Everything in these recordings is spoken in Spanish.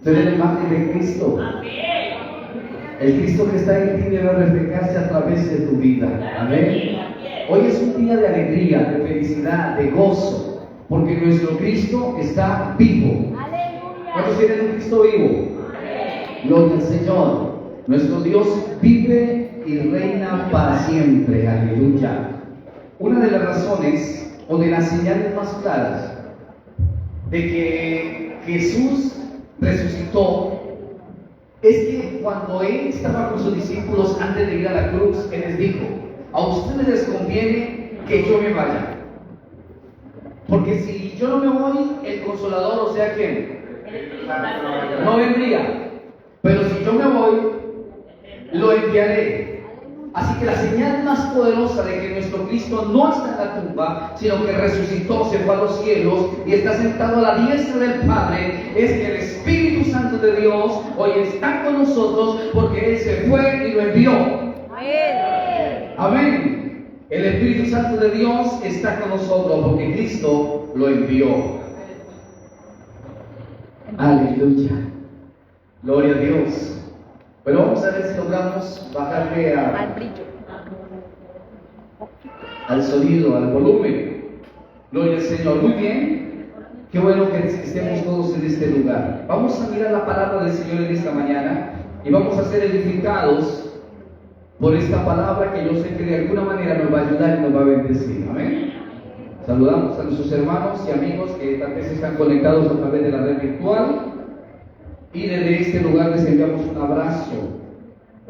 Tú eres la imagen de Cristo. El Cristo que está en ti debe reflejarse a través de tu vida. Amén. Hoy es un día de alegría, de felicidad, de gozo, porque nuestro Cristo está vivo. ¿Cuántos tienen un Cristo vivo? Gloria al Señor. Nuestro Dios vive y reina para siempre. Aleluya. Una de las razones o de las señales más claras de que Jesús resucitó es que cuando Él estaba con sus discípulos antes de ir a la cruz, Él les dijo: a ustedes les conviene que yo me vaya, porque si yo no me voy, el Consolador, o sea, ¿quién? No vendría, pero si yo me voy, lo enviaré. Así que la señal más poderosa de que nuestro Cristo no está en la tumba, sino que resucitó, se fue a los cielos y está sentado a la diestra del Padre, es que el Espíritu Santo de Dios hoy está con nosotros, porque Él se fue y lo envió. Amén. El Espíritu Santo de Dios está con nosotros porque Cristo lo envió. Aleluya. Gloria a Dios. Pero vamos a ver si logramos bajarle al brillo, al sonido, al volumen. Gloria al Señor. Muy bien. Qué bueno que estemos todos en este lugar. Vamos a mirar la palabra del Señor en esta mañana y vamos a ser edificados por esta palabra que yo sé que de alguna manera nos va a ayudar y nos va a bendecir. Amén. Saludamos a nuestros hermanos y amigos que tal vez están conectados a través de la red virtual. Y desde este lugar les enviamos un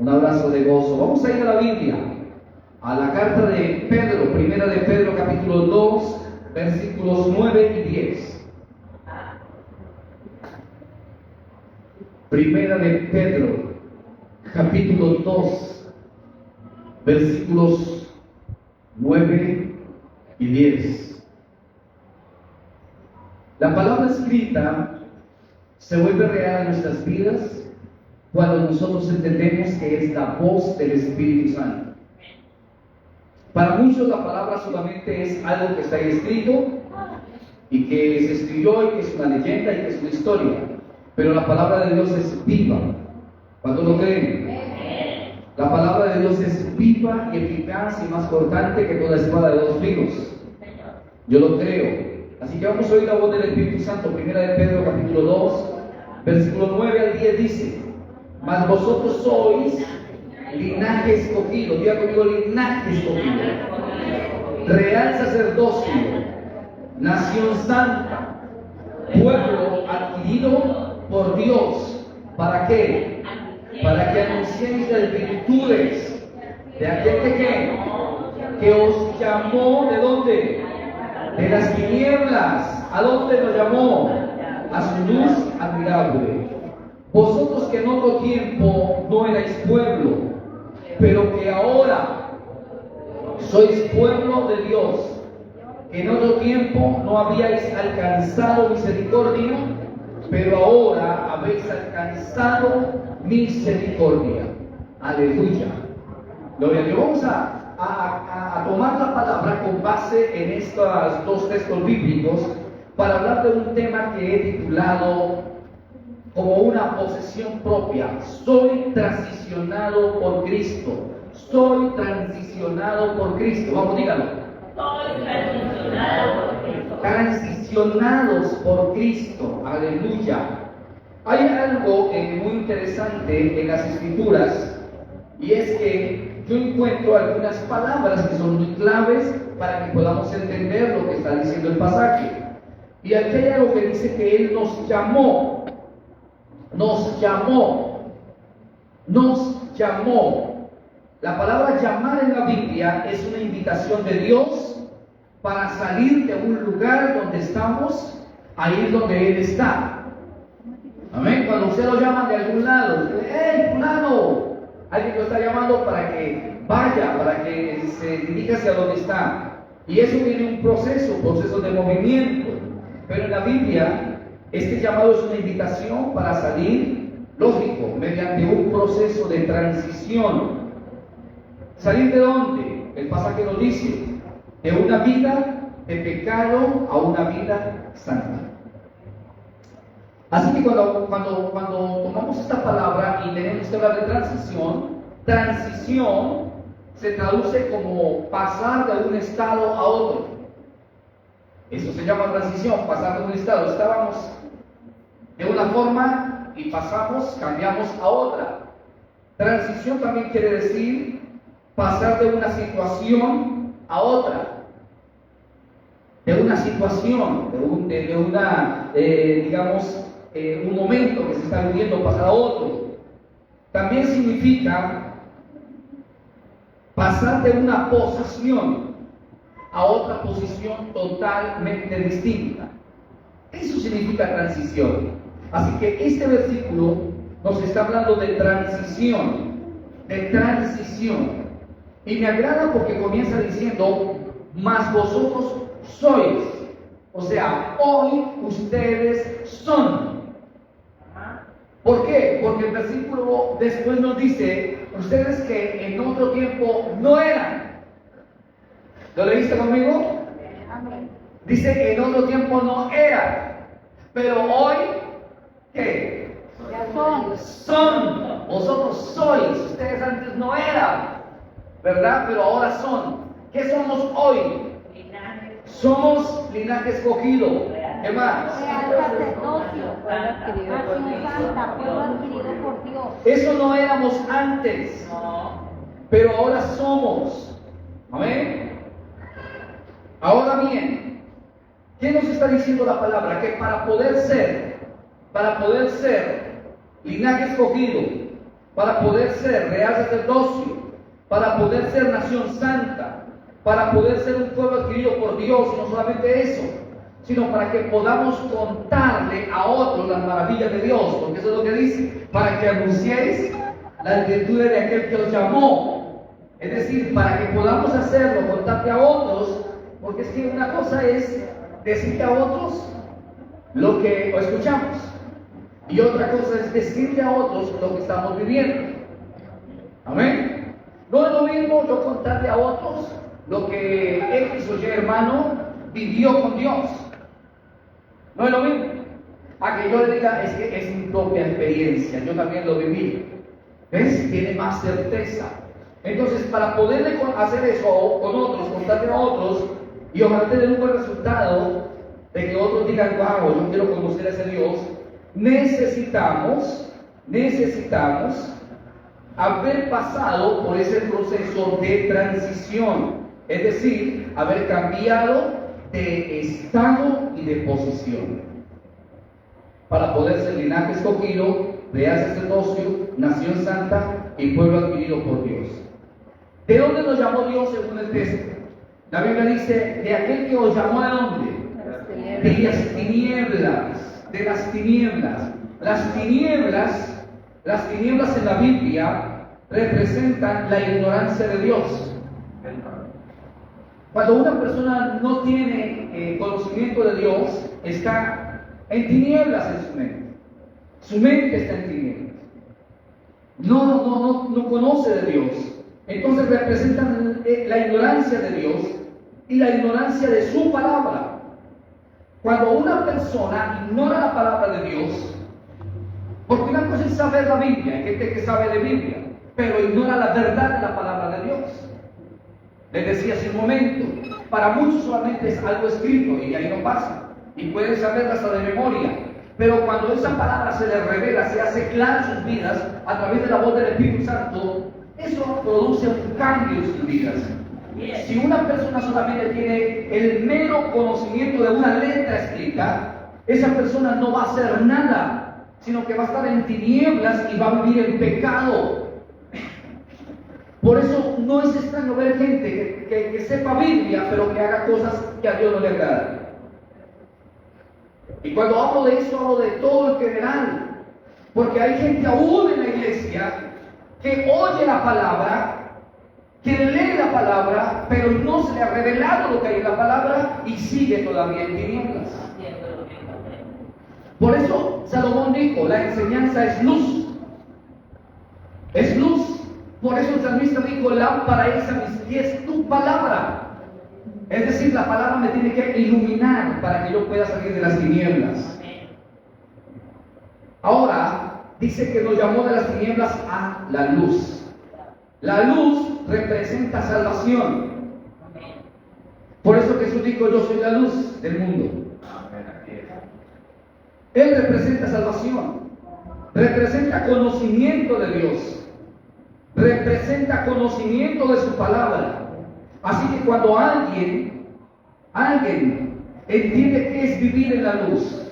abrazo de gozo. Vamos a ir a la Biblia, a la carta de Pedro, primera de Pedro, capítulo 2, versículos 9 y 10. Primera de Pedro, capítulo 2, versículos 9 y 10. La palabra escrita se vuelve real en nuestras vidas cuando nosotros entendemos que es la voz del Espíritu Santo. Para muchos la palabra solamente es algo que está ahí escrito y que se escribió y que es una leyenda y que es una historia, pero la palabra de Dios es viva. ¿Cuántos lo creen? La palabra de Dios es viva y eficaz y más cortante que toda espada de dos filos. Yo lo creo. Así que vamos a oír la voz del Espíritu Santo. Primera de Pedro, capítulo 2, versículo 9 al 10 dice: mas vosotros sois linaje escogido. Diga conmigo: linaje escogido, real sacerdocio, nación santa, pueblo adquirido por Dios. ¿Para qué? Para que anunciéis las virtudes de aquel que os llamó. ¿De dónde? De las tinieblas. ¿A dónde nos llamó? A su luz admirable. Vosotros que en otro tiempo no erais pueblo, pero que ahora sois pueblo de Dios, que en otro tiempo no habíais alcanzado misericordia, pero ahora habéis alcanzado misericordia. Aleluya. Gloria a Dios. Vamos a tomar la palabra con base en estos dos textos bíblicos para hablar de un tema que he titulado como una posesión propia. Soy transicionado por Cristo. Soy transicionado por Cristo. Vamos, dígalo. soy transicionado por Cristo. Transicionados por Cristo. Aleluya. Hay algo muy interesante en las Escrituras, y es que yo encuentro algunas palabras que son muy claves para que podamos entender lo que está diciendo el pasaje. Y aquí hay algo que dice que Él nos llamó. Nos llamó. Nos llamó. La palabra llamar en la Biblia es una invitación de Dios para salir de un lugar donde estamos a ir donde Él está. Amén. Cuando usted lo llama de algún lado, usted dice: ¡hey, fulano! Alguien lo está llamando para que vaya, para que se dirija hacia donde está. Y eso tiene un proceso de movimiento. Pero en la Biblia, este llamado es una invitación para salir, lógico, mediante un proceso de transición. ¿Salir de dónde? El pasaje nos dice: de una vida de pecado a una vida santa. Así que cuando tomamos esta palabra y tenemos que hablar de transición se traduce como pasar de un estado a otro. Eso se llama transición, pasar de un estado. Estábamos de una forma y cambiamos a otra. Transición también quiere decir pasar de una situación a otra. De una situación, un momento que se está viviendo, pasar a otro. También significa pasar de una posición a otra posición totalmente distinta. Eso significa transición. Así que este versículo nos está hablando de transición. Y me agrada porque comienza diciendo, mas vosotros sois. O sea, hoy ustedes son. ¿Por qué? Porque el versículo después nos dice, ustedes que en otro tiempo no eran. ¿Lo leíste conmigo? Dice que en otro tiempo no eran. Pero hoy, ¿qué? Son. Vosotros sois. Ustedes antes no eran. ¿Verdad? Pero ahora son. ¿Qué somos hoy? Somos linaje escogido. ¿Qué más? Eso no éramos antes, pero ahora somos. Amén. Ahora bien, ¿qué nos está diciendo la palabra? Que para poder ser linaje escogido, para poder ser real sacerdocio, para poder ser nación santa, para poder ser un pueblo adquirido por Dios, y no solamente eso, sino para que podamos contarle a otros las maravillas de Dios, porque eso es lo que dice, para que anunciéis las virtudes de aquel que os llamó. Es decir, para que podamos hacerlo, contarle a otros, porque es que una cosa es decirle a otros lo que escuchamos, y otra cosa es decirle a otros lo que estamos viviendo. Amén. No es lo mismo yo contarle a otros lo que X o Y hermano vivió con Dios. No es lo mismo a que yo le diga, es que es mi propia experiencia, yo también lo viví. ¿Ves? Tiene más certeza. Entonces, para poderle hacer eso con otros, contarle a otros, y ojalá tener un buen resultado, de que otros digan, wow, yo quiero conocer a ese Dios, necesitamos haber pasado por ese proceso de transición. Es decir, haber cambiado de estado y de posición para poder ser linaje escogido, real sacerdocio, nación santa y pueblo adquirido por Dios. ¿De dónde nos llamó Dios según el texto? La Biblia dice, de aquel que os llamó, ¿de dónde? De las tinieblas, de las tinieblas. Las tinieblas en la Biblia representan la ignorancia de Dios. Cuando una persona no tiene conocimiento de Dios, está en tinieblas en su mente. Su mente está en tinieblas. No conoce de Dios. Entonces representan la ignorancia de Dios y la ignorancia de su palabra. Cuando una persona ignora la palabra de Dios, porque una cosa es saber la Biblia, hay gente que sabe de Biblia, pero ignora la verdad de la palabra de Dios. Les decía hace un momento, para muchos solamente es algo escrito y ahí no pasa, y pueden saberla hasta de memoria, pero cuando esa palabra se les revela, se hace clara en sus vidas a través de la voz del Espíritu Santo, eso produce un cambio en sus vidas. Si una persona solamente tiene el mero conocimiento de una letra escrita, esa persona no va a hacer nada, sino que va a estar en tinieblas y va a vivir en pecado. Por eso no es extraño ver gente que sepa Biblia, pero que haga cosas que a Dios no le agradan. Y cuando hablo de eso, hablo de todo en general, porque hay gente aún en la iglesia que oye la palabra, que lee la palabra, pero no se le ha revelado lo que hay en la palabra y sigue todavía en tinieblas. Por eso Salomón dijo, la enseñanza es luz. Es luz. Por eso el salmista dijo, lámpara es a mis pies tu palabra. Es decir, la palabra me tiene que iluminar para que yo pueda salir de las tinieblas. Ahora, dice que nos llamó de las tinieblas a la luz. La luz representa salvación. Por eso Jesús dijo, yo soy la luz del mundo. Él representa salvación, representa conocimiento de Dios, representa conocimiento de su palabra. Así que cuando alguien entiende qué es vivir en la luz,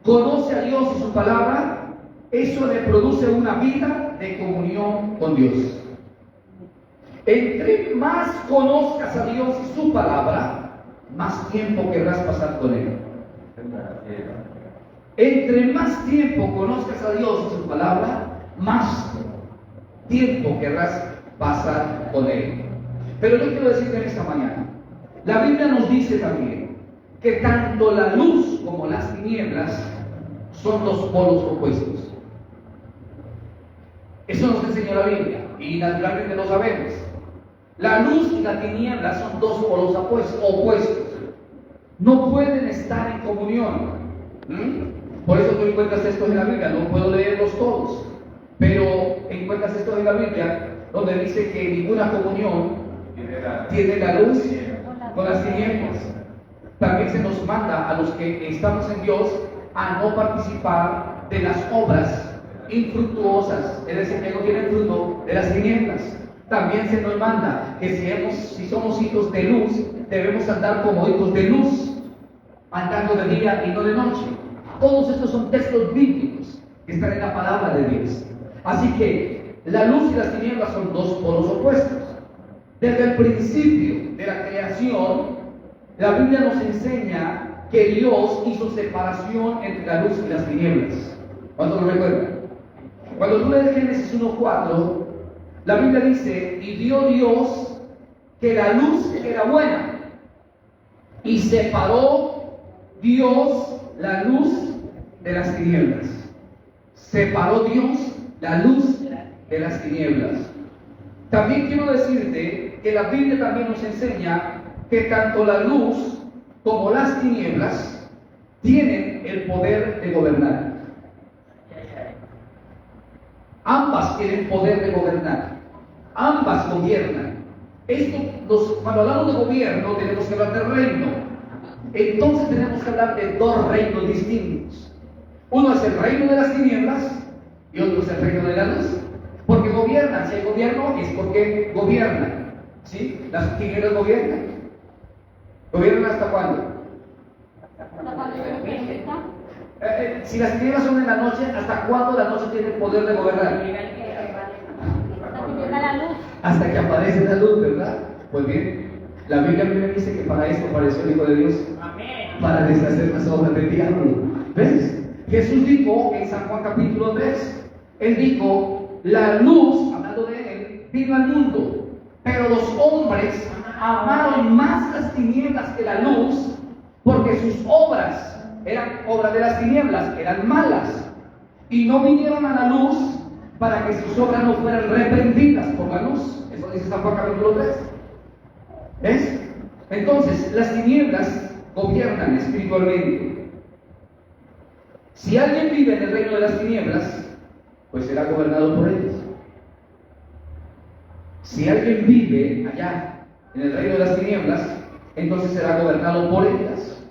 conoce a Dios y su palabra, eso le produce una vida de comunión con Dios. Entre más conozcas a Dios y su palabra, más tiempo querrás pasar con Él. Entre más tiempo conozcas a Dios y su palabra, más tiempo querrás pasar con Él. Pero yo quiero decirte en esta mañana, la Biblia nos dice también que tanto la luz como las tinieblas son dos polos opuestos. Eso nos enseñó la Biblia y naturalmente lo sabemos. La luz y la tiniebla son dos polos opuestos. No pueden estar en comunión. Por eso tú encuentras esto en la Biblia. No puedo leerlos todos, pero encuentras esto en la Biblia donde dice que ninguna comunión tiene la luz con las tinieblas. También se nos manda a los que estamos en Dios a no participar de las obras infructuosas, es decir, que no tienen fruto, de las tinieblas. También se nos manda que si somos hijos de luz, debemos andar como hijos de luz, andando de día y no de noche. Todos estos son textos bíblicos que están en la palabra de Dios. Así que la luz y las tinieblas son dos polos opuestos. Desde el principio de la creación, la Biblia nos enseña que Dios hizo separación entre la luz y las tinieblas. ¿Cuántos lo recuerdan? Cuando tú lees Génesis 1:4, la Biblia dice, y vio Dios que la luz era buena, y separó Dios la luz de las tinieblas. Separó Dios la luz de las tinieblas. También quiero decirte que la Biblia también nos enseña que tanto la luz como las tinieblas tienen el poder de gobernar. Ambas tienen poder de gobernar. Ambas gobiernan. Cuando hablamos de gobierno, tenemos que hablar del reino. Entonces tenemos que hablar de dos reinos distintos. Uno es el reino de las tinieblas y otro es el reino de la luz. Porque gobiernan. Si hay gobierno es porque gobiernan. ¿Sí? Las tinieblas gobiernan. ¿Gobiernan hasta cuándo? Si las tinieblas son en la noche, ¿hasta cuándo la noche tiene el poder de gobernar? Hasta que aparece la luz, ¿verdad? Pues bien, la Biblia dice que para esto apareció el Hijo de Dios. Para deshacer las obras del diablo. ¿Ves? Jesús dijo en San Juan capítulo 3, Él dijo, la luz, hablando de Él, vino al mundo, pero los hombres amaron más las tinieblas que la luz, porque sus obras eran obras de las tinieblas, eran malas, y no vinieron a la luz para que sus obras no fueran reprendidas por la luz. Eso dice San Juan capítulo 3. ¿Ves? Entonces, las tinieblas gobiernan espiritualmente. Si alguien vive en el reino de las tinieblas, pues será gobernado por ellas. Si alguien vive allá en el reino de las tinieblas, entonces será gobernado por ellas.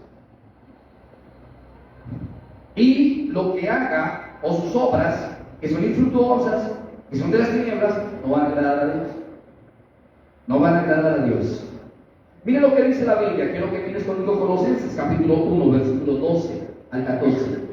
Y lo que haga, o sus obras, que son infructuosas, que son de las tinieblas, no van a agradar a Dios. No van a agradar a Dios. Mire lo que dice la Biblia. Quiero que mires conmigo Colosenses capítulo 1, versículo 12 al 14.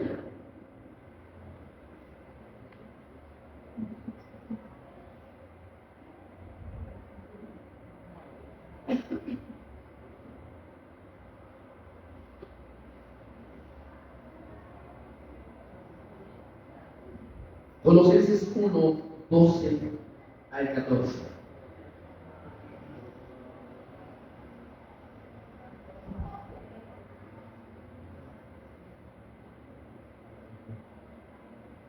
Colosenses 1, 12 al 14.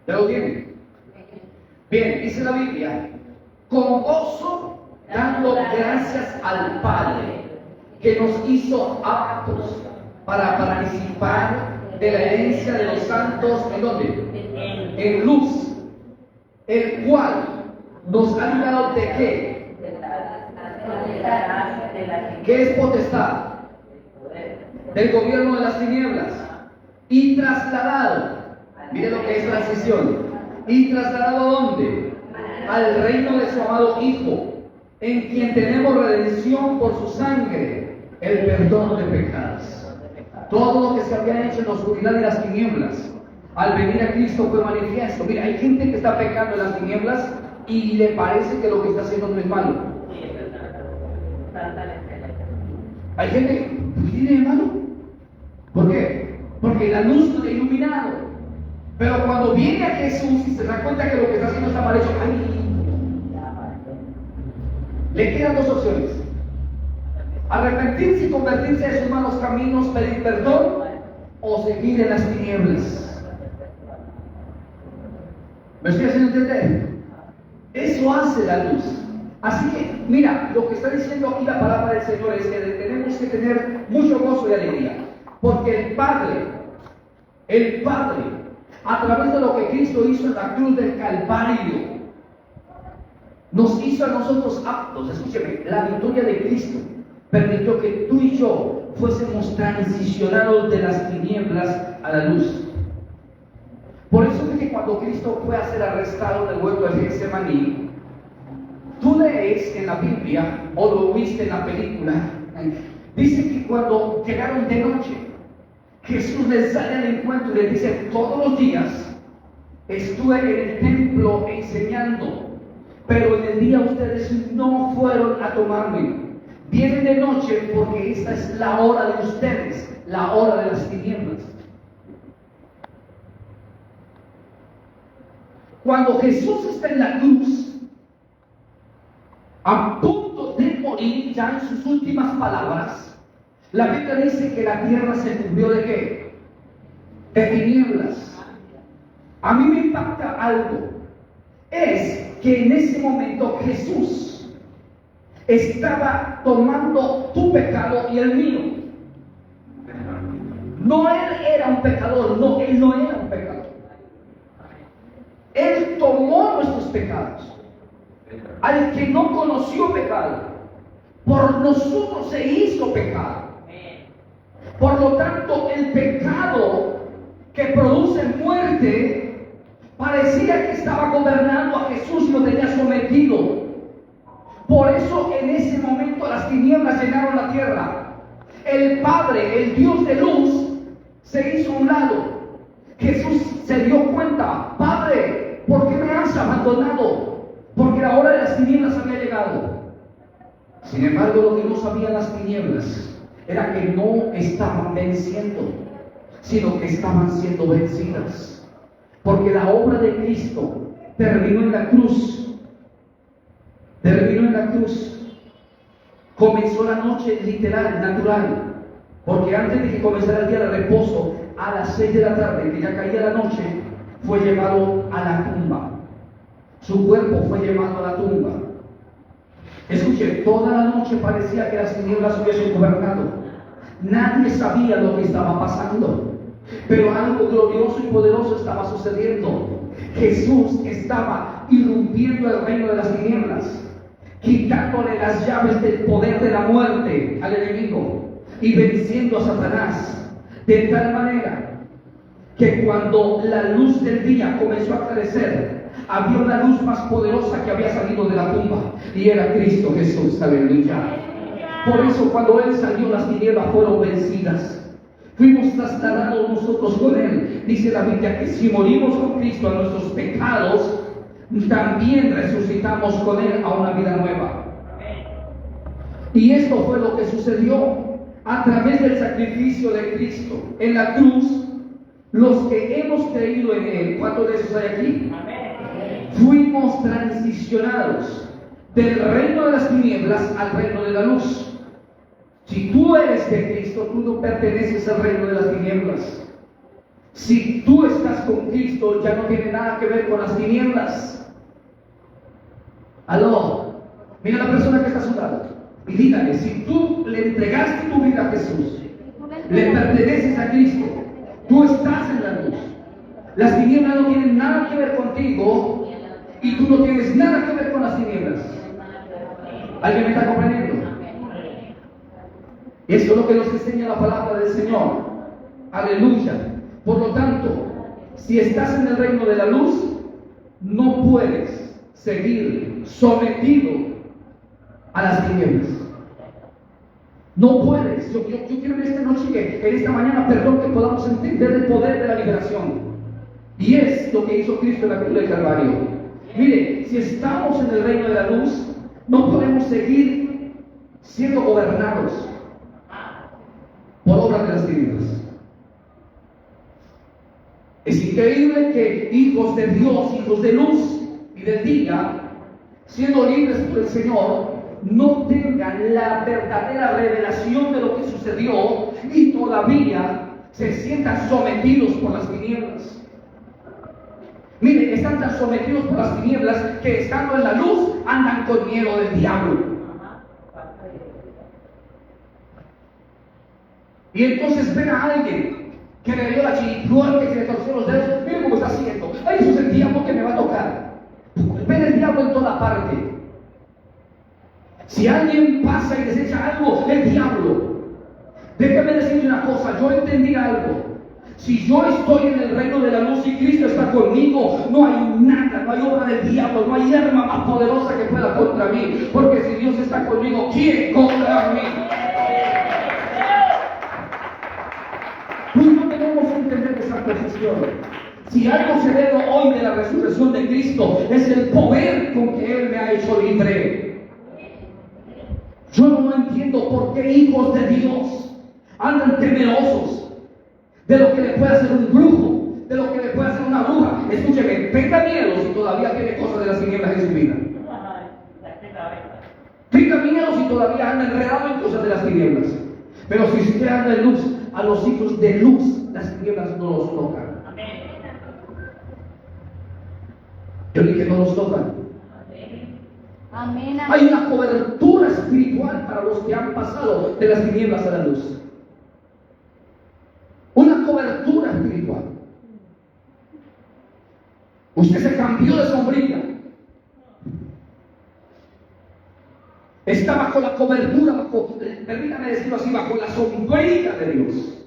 ¿Ya lo tienen? Bien, dice la Biblia, con gozo dando gracias al Padre que nos hizo aptos para participar de la herencia de los santos. ¿En dónde? en luz, el cual nos ha librado de qué? ¿Qué es potestad? Del gobierno de las tinieblas. Y trasladado, mire lo que es transición. ¿Y trasladado a dónde? Al reino de su amado Hijo, en quien tenemos redención por su sangre, el perdón de pecados. Todo lo que se había hecho en la oscuridad y las tinieblas, al venir a Cristo fue manifiesto. Mira, hay gente que está pecando en las tinieblas y le parece que lo que está haciendo no es malo. Hay gente que tiene de malo. ¿Por qué? Porque la luz lo ha iluminado. Pero cuando viene a Jesús y se da cuenta que lo que está haciendo está mal hecho, le quedan dos opciones: arrepentirse y convertirse de sus malos caminos, pedir perdón, o seguir en las tinieblas. ¿Me estoy haciendo entender? Eso hace la luz. Así que, mira, lo que está diciendo aquí la palabra del Señor es que tenemos que tener mucho gozo y alegría, porque el Padre, a través de lo que Cristo hizo en la cruz del Calvario, nos hizo a nosotros aptos. Escúcheme, la victoria de Cristo permitió que tú y yo fuésemos transicionados de las tinieblas a la luz. Por eso es que cuando Cristo fue a ser arrestado en el huerto de Getsemaní, tú lees en la Biblia, o lo viste en la película, dice que cuando llegaron de noche, Jesús les sale al encuentro y les dice: todos los días estuve en el templo enseñando, pero en el día ustedes no fueron a tomarme. Vienen de noche porque esta es la hora de ustedes, la hora de las tinieblas. Cuando Jesús está en la cruz, a punto de morir, ya en sus últimas palabras, la Biblia dice que la tierra se cubrió ¿de qué? De tinieblas. A mí me impacta algo. Es que en ese momento Jesús estaba tomando tu pecado y el mío. No él era un pecador, no, él no era un pecador. Él tomó nuestros pecados. Al que no conoció pecado, por nosotros se hizo pecado. Por lo tanto, el pecado que produce muerte parecía que estaba gobernando a Jesús y lo tenía sometido. Por eso en ese momento las tinieblas llenaron la tierra. El Padre, el Dios de luz, se hizo a un lado. Jesús se dio cuenta: Padre, ¿por qué me has abandonado? Porque la hora de las tinieblas había llegado. Sin embargo, lo que no sabían las tinieblas era que no estaban venciendo, sino que estaban siendo vencidas. Porque la obra de Cristo terminó en la cruz. Terminó en la cruz. Comenzó la noche literal, natural. Porque antes de que comenzara el día de reposo, a las 6 de la tarde, que ya caía la noche, fue llevado a la tumba. Su cuerpo fue llevado a la tumba. Escuche, toda la noche parecía que las tinieblas hubiesen gobernado. Nadie sabía lo que estaba pasando. Pero algo glorioso y poderoso estaba sucediendo. Jesús estaba irrumpiendo el reino de las tinieblas, quitándole las llaves del poder de la muerte al enemigo y venciendo a Satanás. De tal manera que cuando la luz del día comenzó a crecer, había una luz más poderosa que había salido de la tumba, y era Cristo Jesús. Aleluya. Por eso cuando Él salió, las tinieblas fueron vencidas. Fuimos trasladados nosotros con Él. Dice la Biblia que si morimos con Cristo a nuestros pecados, también resucitamos con Él a una vida nueva. Y esto fue lo que sucedió a través del sacrificio de Cristo en la cruz. Los que hemos creído en Él, ¿cuántos de esos hay aquí? Fuimos transicionados del reino de las tinieblas al reino de la luz. Si tú eres de Cristo, tú no perteneces al reino de las tinieblas. Si tú estás con Cristo, ya no tiene nada que ver con las tinieblas. Aló, mira a la persona que está a su lado y dígale: si tú le entregaste tu vida a Jesús, le perteneces a Cristo, tú estás en la luz. Las tinieblas no tienen nada que ver contigo y tú no tienes nada que ver con las tinieblas. ¿Alguien me está comprendiendo? Eso es lo que nos enseña la palabra del Señor. Aleluya. Por lo tanto, si estás en el reino de la luz, no puedes seguir sometido a las tinieblas. No puedes. Yo quiero en esta noche, en esta mañana, perdón, que podamos entender el poder de la liberación. Y es lo que hizo Cristo en la cruz del Calvario. Mire, si estamos en el reino de la luz, no podemos seguir siendo gobernados por obra de las tinieblas. Es increíble que hijos de Dios, hijos de luz y del día, siendo libres por el Señor, no tengan la verdadera revelación de lo que sucedió y todavía se sientan sometidos por las tinieblas. Miren, están tan sometidos por las tinieblas que estando en la luz andan con miedo del diablo. Y entonces ven a alguien que le dio la chiripuerta, que le torció los dedos. Miren cómo está haciendo. Ay, eso es el diablo que me va a tocar. Ven el diablo en toda parte. Si alguien pasa y desecha algo, el diablo. Déjame decirte una cosa, yo entendí algo. Si yo estoy en el reino de la luz y Cristo está conmigo, no hay nada, no hay obra del diablo, no hay arma más poderosa que pueda contra mí. Porque si Dios está conmigo, ¿quién contra mí? Tú y yo tenemos que entender esa posición. Si algo se ve hoy de la resurrección de Cristo, es el poder con que Él me ha hecho libre. Yo no entiendo por qué hijos de Dios andan temerosos de lo que le puede hacer un brujo, de lo que le puede hacer una bruja. Escúcheme, tenga miedo si todavía tiene cosas de las tinieblas en su vida. Tenga miedo si todavía anda enredado en cosas de las tinieblas. Pero si usted anda en luz, a los hijos de luz, las tinieblas no los tocan. Yo dije, no los tocan. Amén. Hay una cobertura espiritual para los que han pasado de las tinieblas a la luz. Una cobertura espiritual. Usted se cambió de sombrilla. Está bajo la cobertura, permítame decirlo así, bajo la sombrilla de Dios.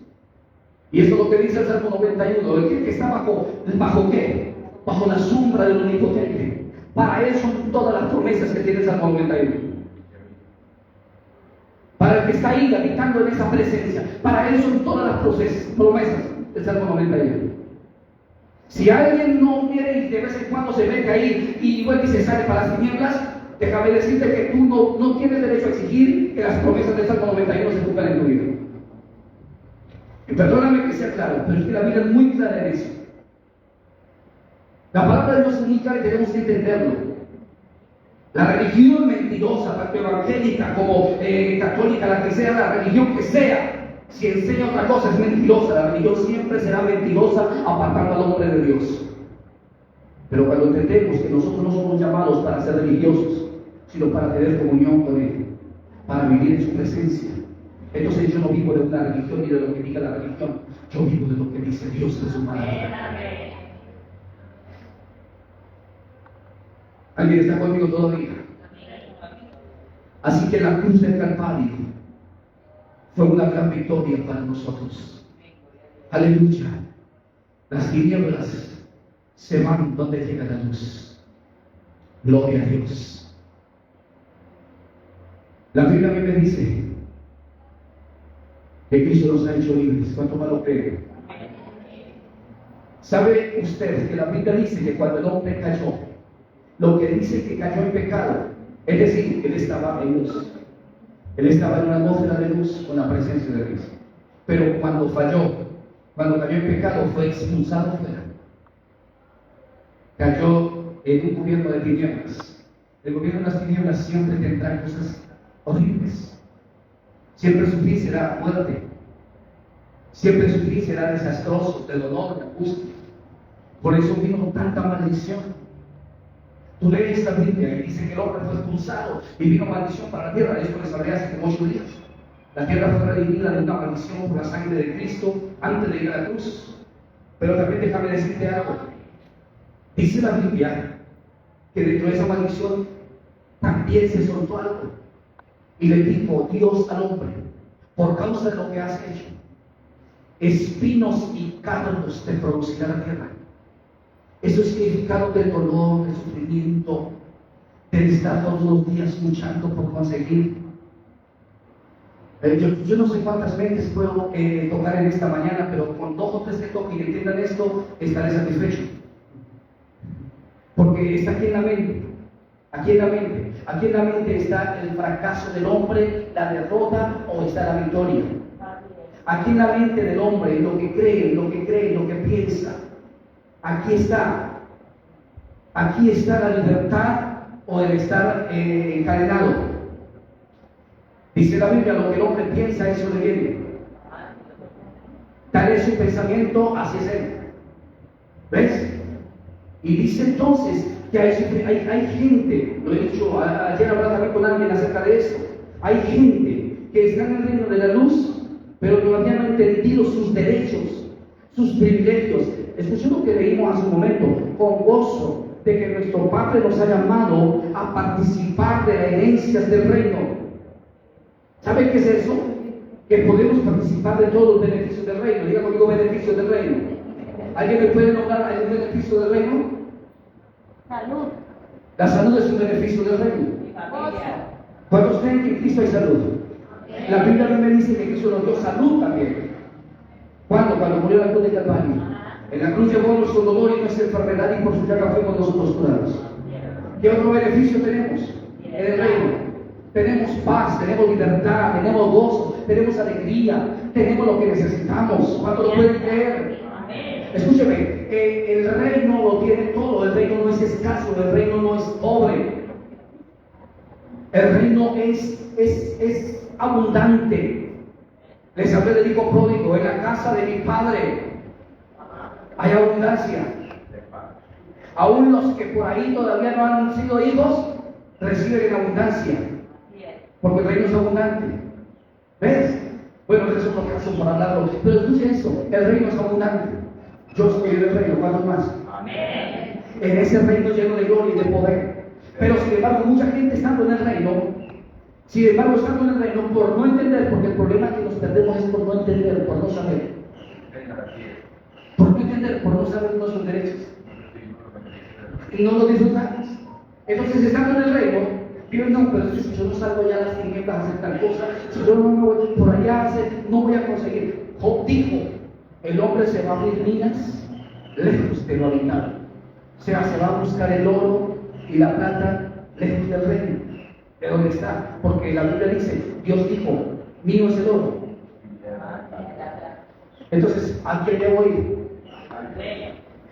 Y eso es lo que dice el Salmo 91. El que está ¿bajo qué? Bajo la sombra del Omnipotente. Para él son todas las promesas que tiene el Salmo 91. Para el que está ahí habitando en esa presencia, para él son todas las promesas del Salmo 91. Si alguien no viene y de vez en cuando se mete ahí y vuelve y se sale para las tinieblas, déjame decirte que tú no tienes derecho a exigir que las promesas del Salmo 91 se cumplan en tu vida. Y perdóname que sea claro, pero es que la Biblia es muy clara en eso. La palabra de Dios es muy clara y tenemos que entenderlo. La religión mentirosa, tanto evangélica como católica, la que sea, la religión que sea, si enseña otra cosa es mentirosa. La religión siempre será mentirosa, apartando al hombre de Dios. Pero cuando entendemos que nosotros no somos llamados para ser religiosos, sino para tener comunión con Él, para vivir en su presencia, entonces yo no vivo de una religión ni de lo que diga la religión, yo vivo de lo que dice Dios en su palabra. ¿Alguien está conmigo todavía? Así que la cruz del Calvario fue una gran victoria para nosotros. Aleluya. Las tinieblas se van donde llega la luz. Gloria a Dios. La Biblia a mí me dice que Cristo nos ha hecho libres. ¿Cuánto más lo cree? ¿Sabe usted que la Biblia dice que cuando el hombre cayó, lo que dice que cayó en pecado, es decir, él estaba en luz, él estaba en una atmósfera de luz con la presencia de Dios, pero cuando cayó en pecado, fue expulsado fuera, cayó en un gobierno de tinieblas. El gobierno de las tinieblas siempre tendrá cosas horribles, siempre sufrir será muerte, siempre sufrir será desastroso, de dolor, de angustia. Por eso vino tanta maldición. Tú lees esta Biblia y dice que el hombre fue expulsado y vino maldición para la tierra. Esto les hablé hace como 8 días. La tierra fue redimida de una maldición por la sangre de Cristo antes de ir a la cruz. Pero también déjame decirte algo. Dice la Biblia que dentro de esa maldición también se soltó algo. Y le dijo Dios al hombre, por causa de lo que has hecho, espinos y cardos te producirá la tierra. Eso es significado del dolor, del sufrimiento, de estar todos los días luchando por conseguir. Yo no sé cuántas mentes puedo tocar en esta mañana, pero con 2 o 3 que toquen y entiendan esto, estaré satisfecho. Porque está aquí en la mente. Aquí en la mente. Aquí en la mente está el fracaso del hombre, la derrota o está la victoria. Aquí en la mente del hombre, lo que cree, lo que piensa. Aquí está. Aquí está la libertad o el estar encadenado. Dice la Biblia, lo que el hombre piensa, eso le viene. Tal es su pensamiento, así es él. ¿Ves? Y dice entonces que hay gente, lo he dicho, ayer hablaba también con alguien acerca de eso. Hay gente que está en el reino de la luz, pero todavía no ha entendido sus derechos, sus privilegios. Escuché lo que leímos hace un momento, con gozo de que nuestro Padre nos ha llamado a participar de las herencias del reino. ¿Saben qué es eso? Que podemos participar de todos los beneficios del reino. Diga conmigo, beneficios del reino. ¿Alguien me puede nombrar algún beneficio del reino? Salud. La salud es un beneficio del reino. ¿Cuántos creen que en Cristo hay salud? La Biblia me dice que Cristo nos dio salud también. ¿Cuándo? Cuando murió en la cruz de Calvario. En la cruz llevó nuestro dolor y nuestra enfermedad y por su llaga fuimos nosotros curados. ¿Qué otro beneficio tenemos en el reino? Tenemos paz, tenemos libertad, tenemos gozo, tenemos alegría, tenemos lo que necesitamos. ¿Cuánto lo pueden creer? Escúcheme, el reino lo tiene todo, el reino no es escaso, el reino no es pobre. El reino es abundante. Les hablé del hijo pródigo, en la casa de mi padre hay abundancia. Aún los que por ahí todavía no han sido hijos, reciben en abundancia. Porque el reino es abundante. ¿Ves? Bueno, eso es otro caso por hablarlo. Pero escuchen eso, el reino es abundante. Yo soy del reino, ¿cuántos más? Amén. En ese reino lleno de gloria y de poder. Pero sin embargo, mucha gente estando en el reino, por no entender, porque el problema que nos perdemos es por no entender, por no saber. Por no entender, por no saber nuestros derechos. Y no lo disfrutamos. Entonces, estando en el reino, digo, no, pero si yo no salgo ya a las tinieblas a hacer tal cosa, si yo no me voy por allá a hacer, no voy a conseguir. Job dijo, el hombre se va a abrir minas lejos de lo habitado. O sea, se va a buscar el oro y la plata lejos del reino. ¿De dónde está? Porque la Biblia dice, Dios dijo, mío es el oro. Entonces, ¿a quién debo ir?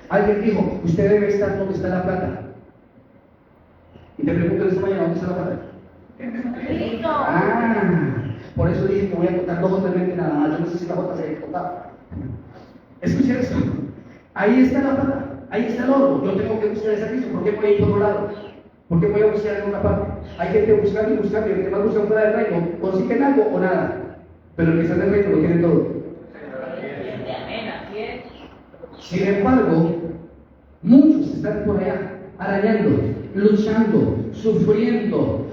Alguien dijo, usted debe estar donde está la plata. Y te pregunto esta mañana, ¿dónde está la plata? Por eso dije que voy a tocar 2 o 3 veces nada más. Yo no sé si la otra se tocar. Escuchen eso. Ahí está la plata, ahí está el oro. Yo tengo que buscar esa Cristo. ¿Por qué voy a ir por otro lado? ¿Por qué voy a buscar en una parte? Hay gente buscando y buscando, y el que más busca fuera del reino, consiguen algo o nada. Pero el que está en el reino lo tiene todo. Sin embargo, muchos están por allá arañando, luchando, sufriendo,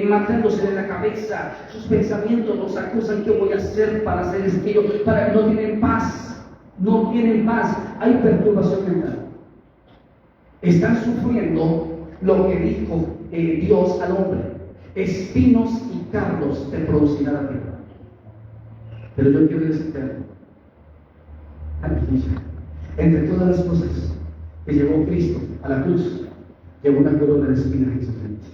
matándose de la cabeza. Sus pensamientos los acusan. ¿Qué voy a hacer para hacer esto? No tienen paz, no tienen paz. Hay perturbación mental. Están sufriendo lo que dijo Dios al hombre: espinos y cardos te producirá la tierra. Pero yo quiero decirte algo. Entre todas las cosas que llevó Cristo a la cruz, llevó una corona de espinas en su frente.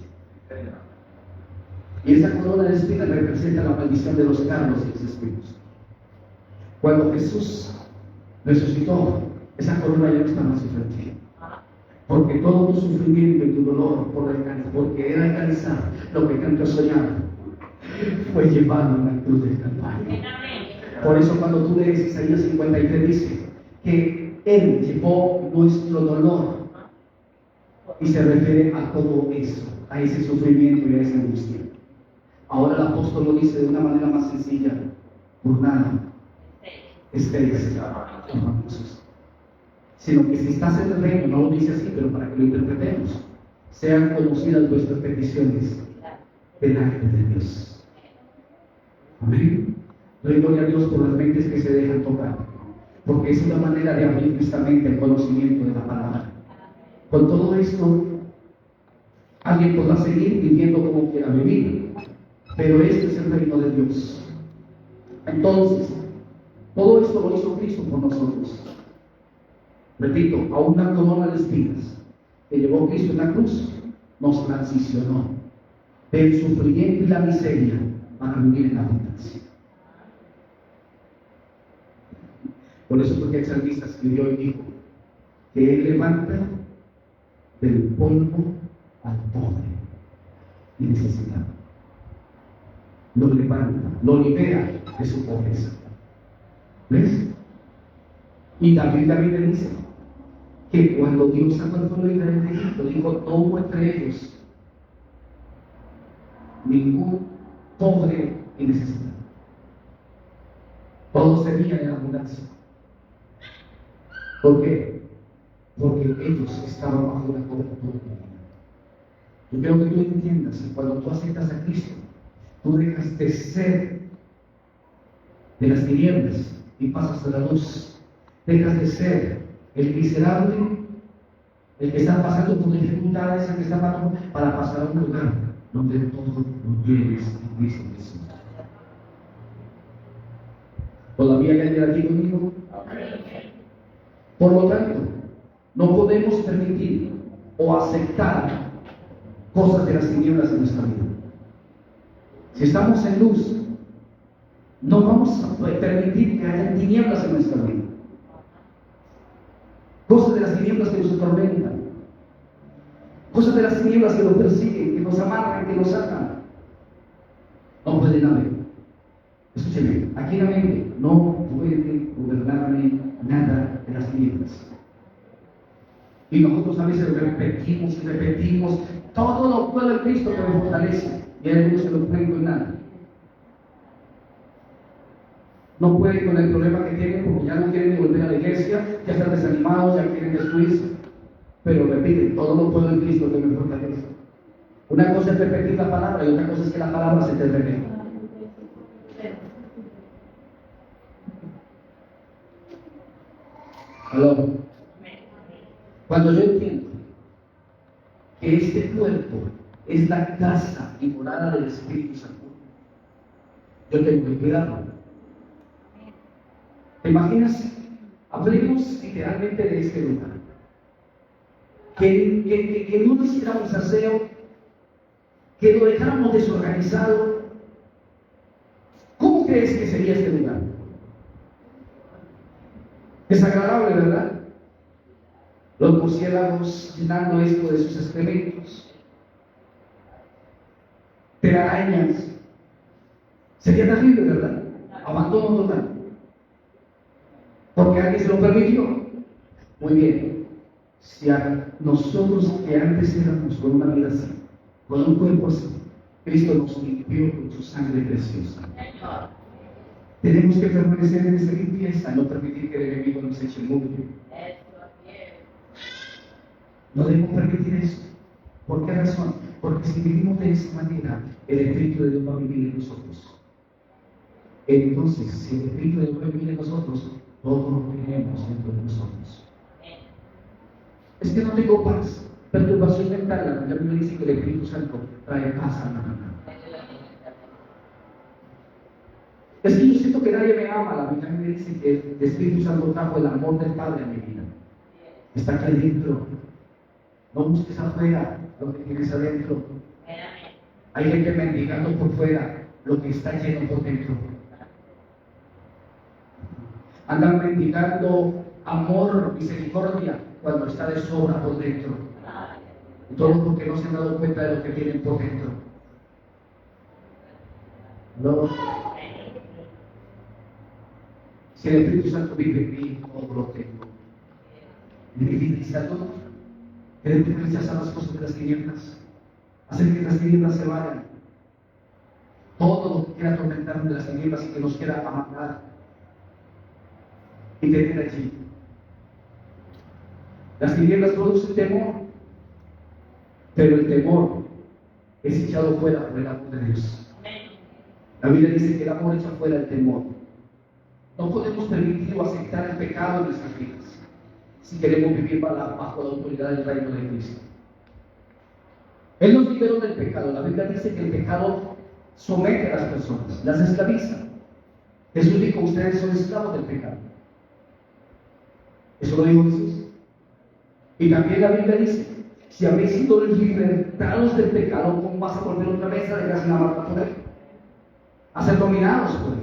Y esa corona de espinas representa la maldición de los cardos y los espinos. Cuando Jesús resucitó, esa corona ya no estaba en su frente. Porque todo tu sufrimiento y tu dolor por querer alcanzar lo que tanto soñaba fue llevado en la cruz del Calvario. Por eso cuando tú lees Isaías 53 dice que Él llevó nuestro dolor y se refiere a todo eso, a ese sufrimiento y a esa angustia. Ahora el apóstol lo dice de una manera más sencilla: por nada estéis afanosos. sino que si estás en el reino, no lo dice así, pero para que lo interpretemos, sean conocidas vuestras peticiones delante de Dios. Amén. Doy gloria a Dios por las mentes que se dejan tocar, porque es una manera de abrir nuestra mente al conocimiento de la palabra. Con todo esto, alguien podrá seguir viviendo como quiera vivir, pero este es el reino de Dios. Entonces, todo esto lo hizo Cristo por nosotros. Repito, a una corona de espinas que llevó Cristo en la cruz, nos transicionó del sufrimiento y la miseria para vivir en la abundancia. Por eso fue que el salmista escribió y dijo que Él levanta del polvo al pobre y necesitado. Lo levanta, lo libera de su pobreza. ¿Ves? Y David le dice que cuando Dios sacó al pueblo de Israel de Egipto, dijo: no hubo entre ellos ningún pobre y necesitado. Todos tenían en abundancia. ¿Por qué? Porque ellos estaban bajo la cobertura divina. Yo quiero que tú entiendas que cuando tú aceptas a Cristo, tú dejas de ser de las tinieblas y pasas a la luz. Dejas de ser el miserable, el que está pasando por dificultades, el que está pasando para pasar a un lugar donde todo lo tienes en Cristo Jesús. ¿Todavía hay alguien aquí conmigo? Por lo tanto, no podemos permitir o aceptar cosas de las tinieblas en nuestra vida. Si estamos en luz, no vamos a permitir que haya tinieblas en nuestra vida. Cosas de las tinieblas que nos atormentan, cosas de las tinieblas que nos persiguen, que nos amarran, que nos atan. No pueden haber. Escúcheme, aquí en la mente no puede gobernarme nada de las tinieblas. Y nosotros a veces repetimos y repetimos: todo lo puedo en Cristo que me fortalece. Y hay algunos que no pueden con nada. No pueden con el problema que tienen porque ya no quieren volver a la iglesia, ya están desanimados, ya quieren destruirse. Pero repiten: todo lo puedo en Cristo que me fortalece. Una cosa es repetir la palabra y otra cosa es que la palabra se te revele. ¿Aló? Cuando yo entiendo que este cuerpo es la casa y morada del Espíritu Santo, yo tengo que cuidarlo. ¿Te imaginas? Hablemos literalmente de este lugar. Que no hiciéramos aseo, que lo dejáramos desorganizado. ¿Cómo crees que sería este lugar? Desagradable, ¿verdad? Los murciélagos llenando esto de sus excrementos, telarañas. Sería terrible, ¿verdad? Abandono total. Porque alguien se lo permitió. Muy bien. Si a nosotros que antes éramos con una vida así, con un cuerpo así, Cristo nos limpió con su sangre preciosa. Tenemos que permanecer en esa limpieza, no permitir que el enemigo nos eche el mundo. No debemos permitir eso. ¿Por qué razón? Porque si vivimos de esa manera, el Espíritu de Dios va a vivir en nosotros. Entonces, si el Espíritu de Dios va a vivir en nosotros, todo lo que tenemos dentro de nosotros. Es que no tengo paz, perturbación mental. La Biblia dice que el Espíritu Santo trae paz a la alma. Es que yo siento que nadie me ama. La Biblia me dice que el Espíritu Santo trajo el amor del Padre a mi vida. Está aquí adentro. No busques afuera lo que tienes adentro. Hay gente mendigando por fuera lo que está lleno por dentro. Andan mendigando amor, misericordia, cuando está de sobra por dentro. Y todo porque no se han dado cuenta de lo que tienen por dentro. No. Si el Espíritu Santo vive en mí, todo lo tengo. Y mi vida está todo. Queremos rechazar las cosas de las tinieblas, hacer que las tinieblas se vayan. Todo lo que quiera atormentarnos de las tinieblas y que nos quiera amargar y tener allí. Las tinieblas producen temor, pero el temor es echado fuera por el amor de Dios. La Biblia dice que el amor echa fuera el temor. No podemos permitir o aceptar el pecado en nuestras vidas si queremos vivir bajo la autoridad del reino de Cristo. Él nos liberó del pecado. La Biblia dice que el pecado somete a las personas, las esclaviza. Jesús dijo: ustedes son esclavos del pecado. Eso lo dijo Jesús. Y también la Biblia dice: si habéis sido libertados del pecado, ¿cómo vas a volver otra vez a dejarse la marca por él? A ser dominados por él.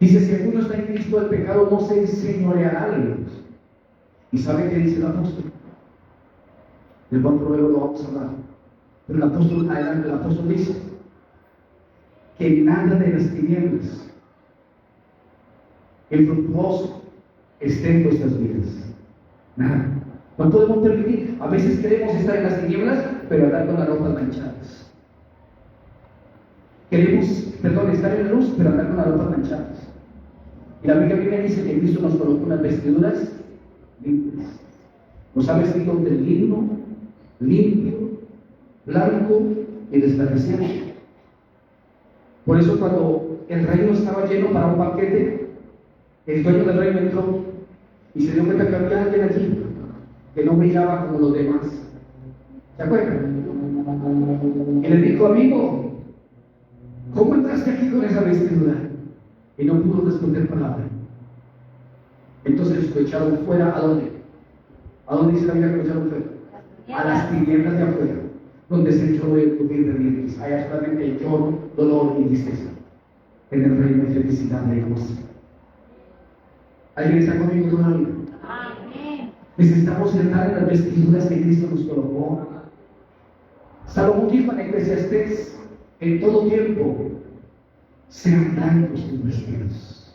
Dice: si alguno está en Cristo, el pecado no se enseñoreará de ellos. ¿Y sabe qué dice el apóstol? Del cual luego lo vamos a hablar. Pero el apóstol, adelante, el apóstol dice que nada de las tinieblas, el fructuoso, esté en nuestras vidas. Nada. No podemos permitir. A veces queremos estar en las tinieblas, pero andar con las ropas manchadas. Queremos, estar en la luz, pero andar con las ropas manchadas. Y la Biblia dice que Cristo nos colocó unas vestiduras limpias. Nos ha vestido del lino, limpio, blanco y resplandeciente. Por eso, cuando el reino estaba lleno para un banquete, el dueño del reino entró y se dio cuenta que había alguien allí que no brillaba como los demás. ¿Se acuerdan? Y le dijo: amigo, ¿cómo entraste aquí con esa vestidura? Y no pudo responder palabra. Entonces lo echaron fuera. ¿A dónde? ¿A dónde dice la Biblia que lo echaron fuera? A las tinieblas de afuera, donde se echó el crujir de dientes. Allá solamente hay lloro, dolor y tristeza. En el reino de felicidad de Dios. ¿Alguien está conmigo todavía? Amén. Necesitamos entrar en las vestiduras que Cristo nos colocó. Salomón dijo en Eclesiastés: en todo tiempo sean blancos tus vestidos,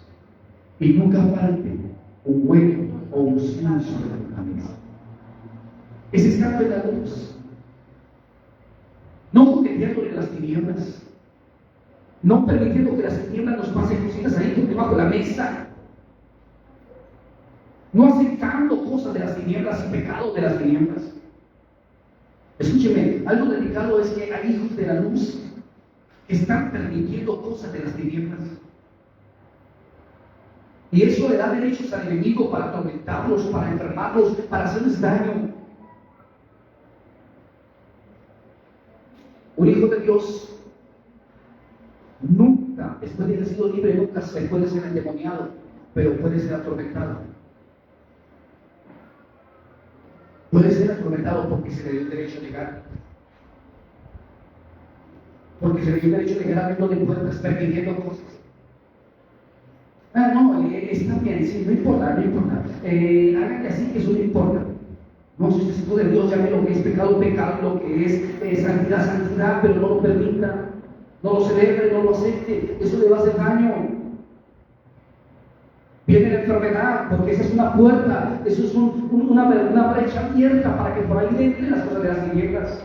y nunca falte un hueco o un sucio sobre tu cabeza. Es estar en la luz, no coqueteando en las tinieblas, no permitiendo que las tinieblas nos pasen cositas ahí por debajo de la mesa, no aceptando cosas de las tinieblas y pecados de las tinieblas. Escúcheme, algo delicado es que hay hijos de la luz que están permitiendo cosas de las tinieblas. Y eso le da derechos al enemigo para atormentarlos, para enfermarlos, para hacerles daño. Un hijo de Dios nunca, después de haber sido libre, nunca se puede ser endemoniado, pero puede ser atormentado. Puede ser atormentado porque se le dio el derecho a llegar. Porque se le dio el derecho a llegar abriéndole puertas, permitiendo cosas. Está bien, sí, no importa, no importa. Háganle así, que eso no importa. No, si usted es hijo de Dios, llame lo que es pecado, pecado, lo que es santidad, santidad, pero no lo permita, no lo celebre, no lo acepte, eso le va a hacer daño. Viene la enfermedad, porque esa es una puerta, eso es una brecha abierta para que por ahí entren las cosas de las tinieblas,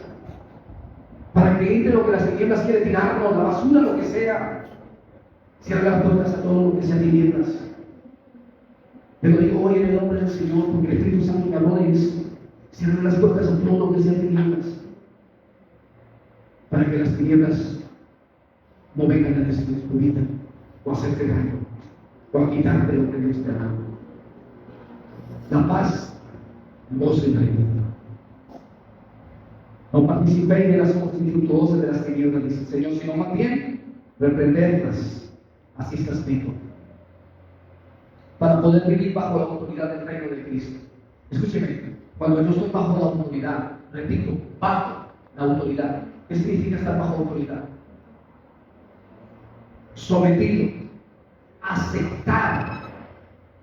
para que entre lo que las tinieblas quiere tirarnos, la basura, lo que sea. Cierra las puertas a todo lo que sea tinieblas. Pero digo hoy en el nombre del Señor, porque el Espíritu Santo me habló de eso. Cierra las puertas a todo lo que sea tinieblas, para que las tinieblas no vengan a destruir tu vida, o a hacerte daño, o a quitarte lo que Dios te ha dado. La paz no se engaña. No participéis de las cosas infructuosas de las tinieblas, dice el Señor, sino más bien reprenderlas. Así está escrito. Para poder vivir bajo la autoridad del reino de Cristo. Escúcheme, cuando yo estoy bajo la autoridad, repito, bajo la autoridad. ¿Qué significa estar bajo autoridad? Sometido, aceptar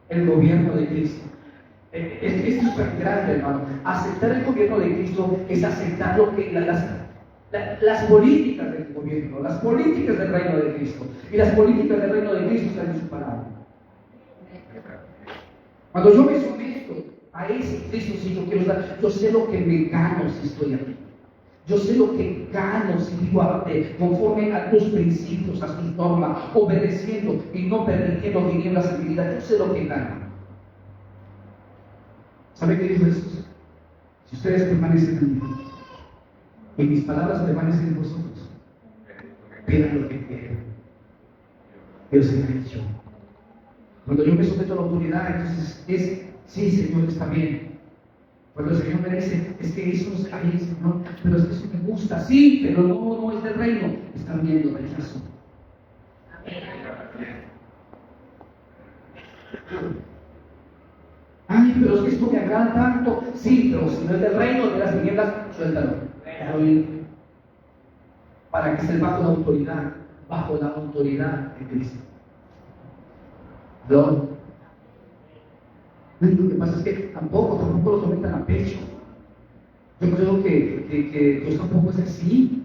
el gobierno de Cristo. Esto es tan grande, hermano. Aceptar el gobierno de Cristo es aceptar lo que las políticas del gobierno, las políticas del reino de Cristo. Y las políticas del reino de Cristo están en su palabra. Cuando yo me someto a ese Cristo, si yo quiero estar, yo sé lo que me gano si estoy aquí. Yo sé lo que gano si vivo conforme a tus principios, a tus normas, obedeciendo y no permitiendo tinieblas en mi vida. Yo sé lo que gano. ¿Sabe qué dijo Jesús? Si ustedes permanecen en mí y mis palabras permanecen en vosotros, pidan lo que quieran. Dios se ha dicho. Cuando yo me someto a la autoridad, entonces sí, Señor, está bien. Cuando el Señor me dice, es que eso es ahí, Señor, pero es que eso me gusta, sí, pero no es del reino. Están viendo rechazo. Ay, pero es que esto me agrada tanto. Sí, pero si no es del reino de las tinieblas, suéltalo. Déjalo ir. Para que estés bajo la autoridad de Cristo. No. Lo que pasa es que tampoco lo tomen tan a pecho. Yo creo que Dios tampoco es así.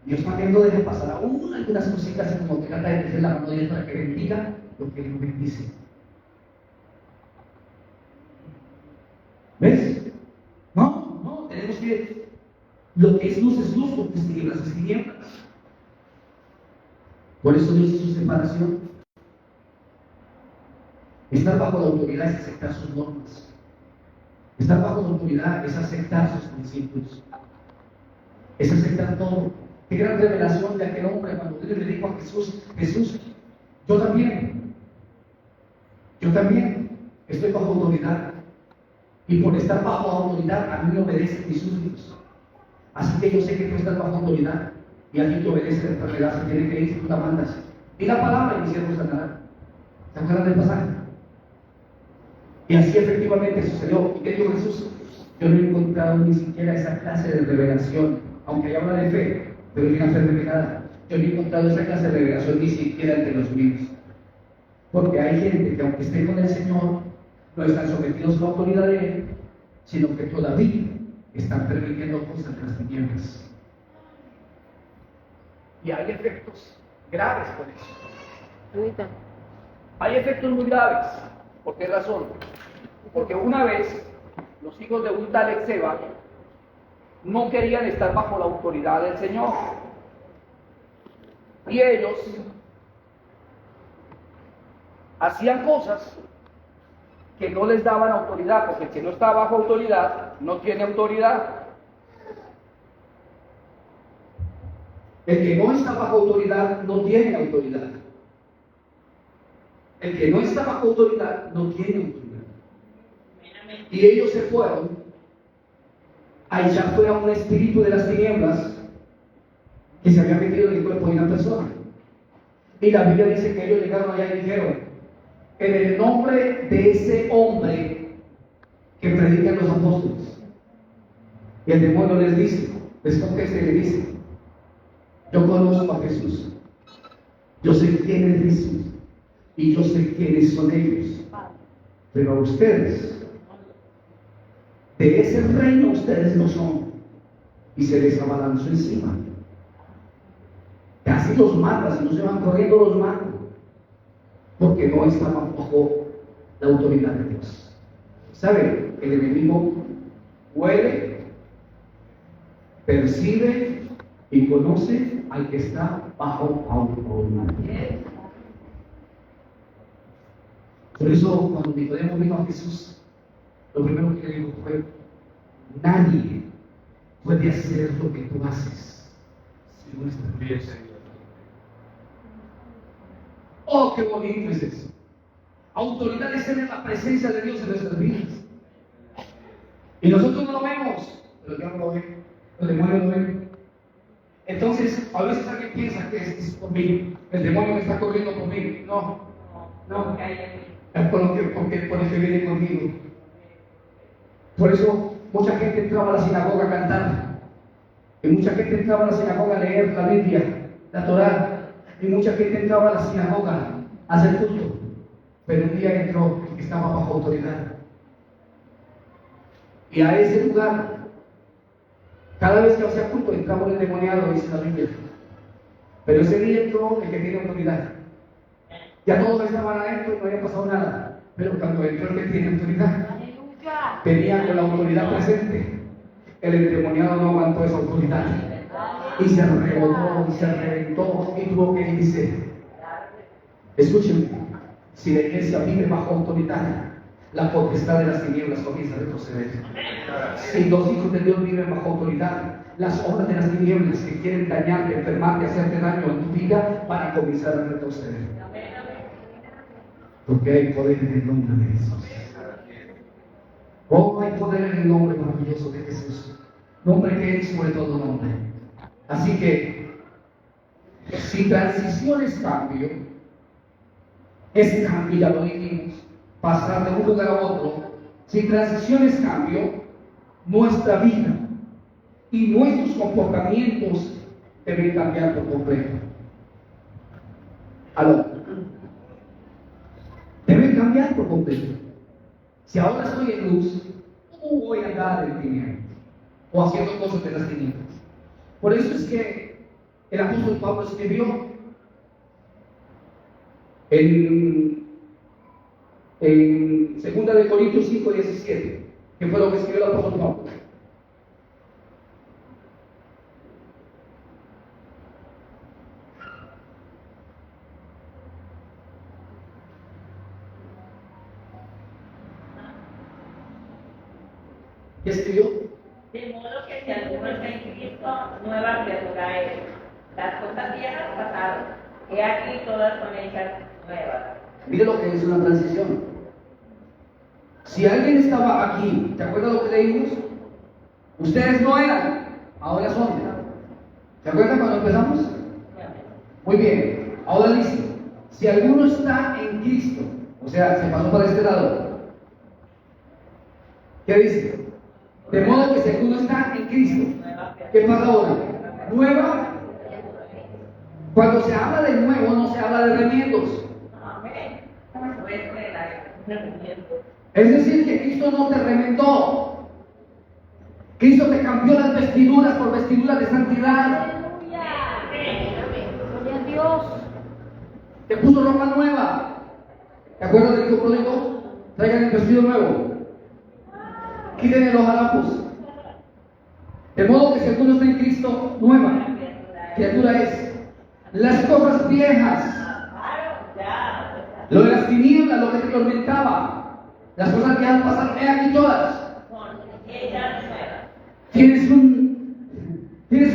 Dios también lo deja pasar aún algunas cositas, como que trata de meter la mano de Dios para que bendiga lo que Él bendice. ¿Ves? No, tenemos que, lo que es luz, lo que es tinieblas, es tinieblas. Por eso Dios hizo separación. Estar bajo la autoridad es aceptar sus normas. Estar bajo la autoridad es aceptar sus principios. Es aceptar todo. Qué gran revelación de aquel hombre cuando Dios le dijo a Jesús, yo también estoy bajo autoridad. Y por estar bajo autoridad, a mí me obedecen mis súbditos. Así que yo sé que tú estás bajo autoridad y alguien te obedece la enfermedad, se tiene que ir si tú la mandas. Y la palabra y mi siervo sanará. ¿Se acuerdan del pasaje? Y así efectivamente sucedió. ¿Y qué dijo Jesús? Yo no he encontrado ni siquiera esa clase de revelación, aunque habla de fe, pero ni una fe revelada. Yo no he encontrado esa clase de revelación ni siquiera entre los míos. Porque hay gente que aunque esté con el Señor, no están sometidos a la autoridad de Él, sino que todavía están permitiendo cosas de las tinieblas. Y hay efectos graves por eso. Hay efectos muy graves. ¿Por qué razón? Porque una vez los hijos de un tal Exeba no querían estar bajo la autoridad del Señor. Y ellos hacían cosas que no les daban autoridad, porque el que no está bajo autoridad no tiene autoridad. El que no está bajo autoridad no tiene autoridad. El que no está bajo autoridad no tiene autoridad. Y ellos se fueron a echar fuera un espíritu de las tinieblas que se había metido en el cuerpo de una persona. Y la Biblia dice que ellos llegaron allá y dijeron: en el nombre de ese hombre que predican los apóstoles. Y el demonio les contesta y le dice: yo conozco a Jesús, yo sé quién es Jesús y yo sé quiénes son ellos, pero a ustedes, de ese reino ustedes no son. Y se les abalanzó encima. Casi los mata, si no se van corriendo los mata, porque no estaban bajo la autoridad de Dios. ¿Sabe? El enemigo huele, percibe y conoce al que está bajo autoridad. Por eso, cuando Nicodemo vino a Jesús, lo primero que le dijo fue: nadie puede hacer lo que tú haces si no está bien. Oh, qué bonito es eso. Autoridad es tener la presencia de Dios en nuestras vidas. Y nosotros no lo vemos, pero el diablo lo ve, los demonios lo ven. Entonces, a veces alguien piensa que es por mí, el demonio me está corriendo por mí. No, es por el que viene conmigo. Por eso, mucha gente entraba a la sinagoga a cantar, y mucha gente entraba a la sinagoga a leer la Biblia, la Torá. Y mucha gente entraba a la sinagoga a hacer culto, pero un día entró el que estaba bajo autoridad. Y a ese lugar, cada vez que hacía culto, entraba un endemoniado, dice la Biblia. Pero ese día entró el que tiene autoridad. Ya todos estaban adentro y no había pasado nada. Pero cuando entró el que tiene autoridad, tenía con la autoridad presente. El endemoniado no aguantó esa autoridad. Y se rebotó y se reventó y tuvo que irse. Escúchenme, si la iglesia vive bajo autoridad, la potestad de las tinieblas comienza a retroceder. Si los hijos de Dios viven bajo autoridad, las obras de las tinieblas que quieren dañarte, enfermarte, hacerte daño en tu vida, van a comenzar a retroceder. Porque hay poder en el nombre de Jesús. Oh, hay poder en el nombre maravilloso de Jesús. Nombre que es sobre todo nombre. Así que, si transición es cambio, ya lo dijimos, pasar de un lugar a otro. Si transición es cambio, nuestra vida y nuestros comportamientos deben cambiar por completo. ¿Aló? Deben cambiar por completo. Si ahora estoy en luz, ¿cómo voy a andar en tinieblas? O haciendo cosas de las tinieblas. Por eso es que el apóstol Pablo escribió en 2 de Corintios 5:17, que fue lo que escribió el apóstol Pablo. ¿Qué escribió? De modo que si alguno está en Cristo, nueva criatura es. Las cosas viejas pasaron, he aquí todas son hechas nuevas. Mire lo que es una transición. Si alguien estaba aquí, ¿te acuerdas lo que leímos? Ustedes no eran, ahora son. ¿Te acuerdas cuando empezamos? Muy bien, ahora dice, si alguno está en Cristo, o sea, se pasó para este lado. ¿Qué dice? De modo que si alguno está en Cristo, ¿qué pasa ahora? Nueva. Cuando se habla de nuevo, no se habla de remiendos. Es decir, que Cristo no te remendó. Cristo te cambió las vestiduras por vestiduras de santidad. Aleluya. Gloria a Dios. Te puso ropa nueva. ¿Te acuerdas del hijo pródigo? Traigan el vestido nuevo. Quítenle los harapos. De modo que si alguno está en Cristo, nueva criatura es. Las cosas viejas, lo de las tinieblas, lo que te tormentaba, las cosas viejas pasaron, he aquí todas. Tienes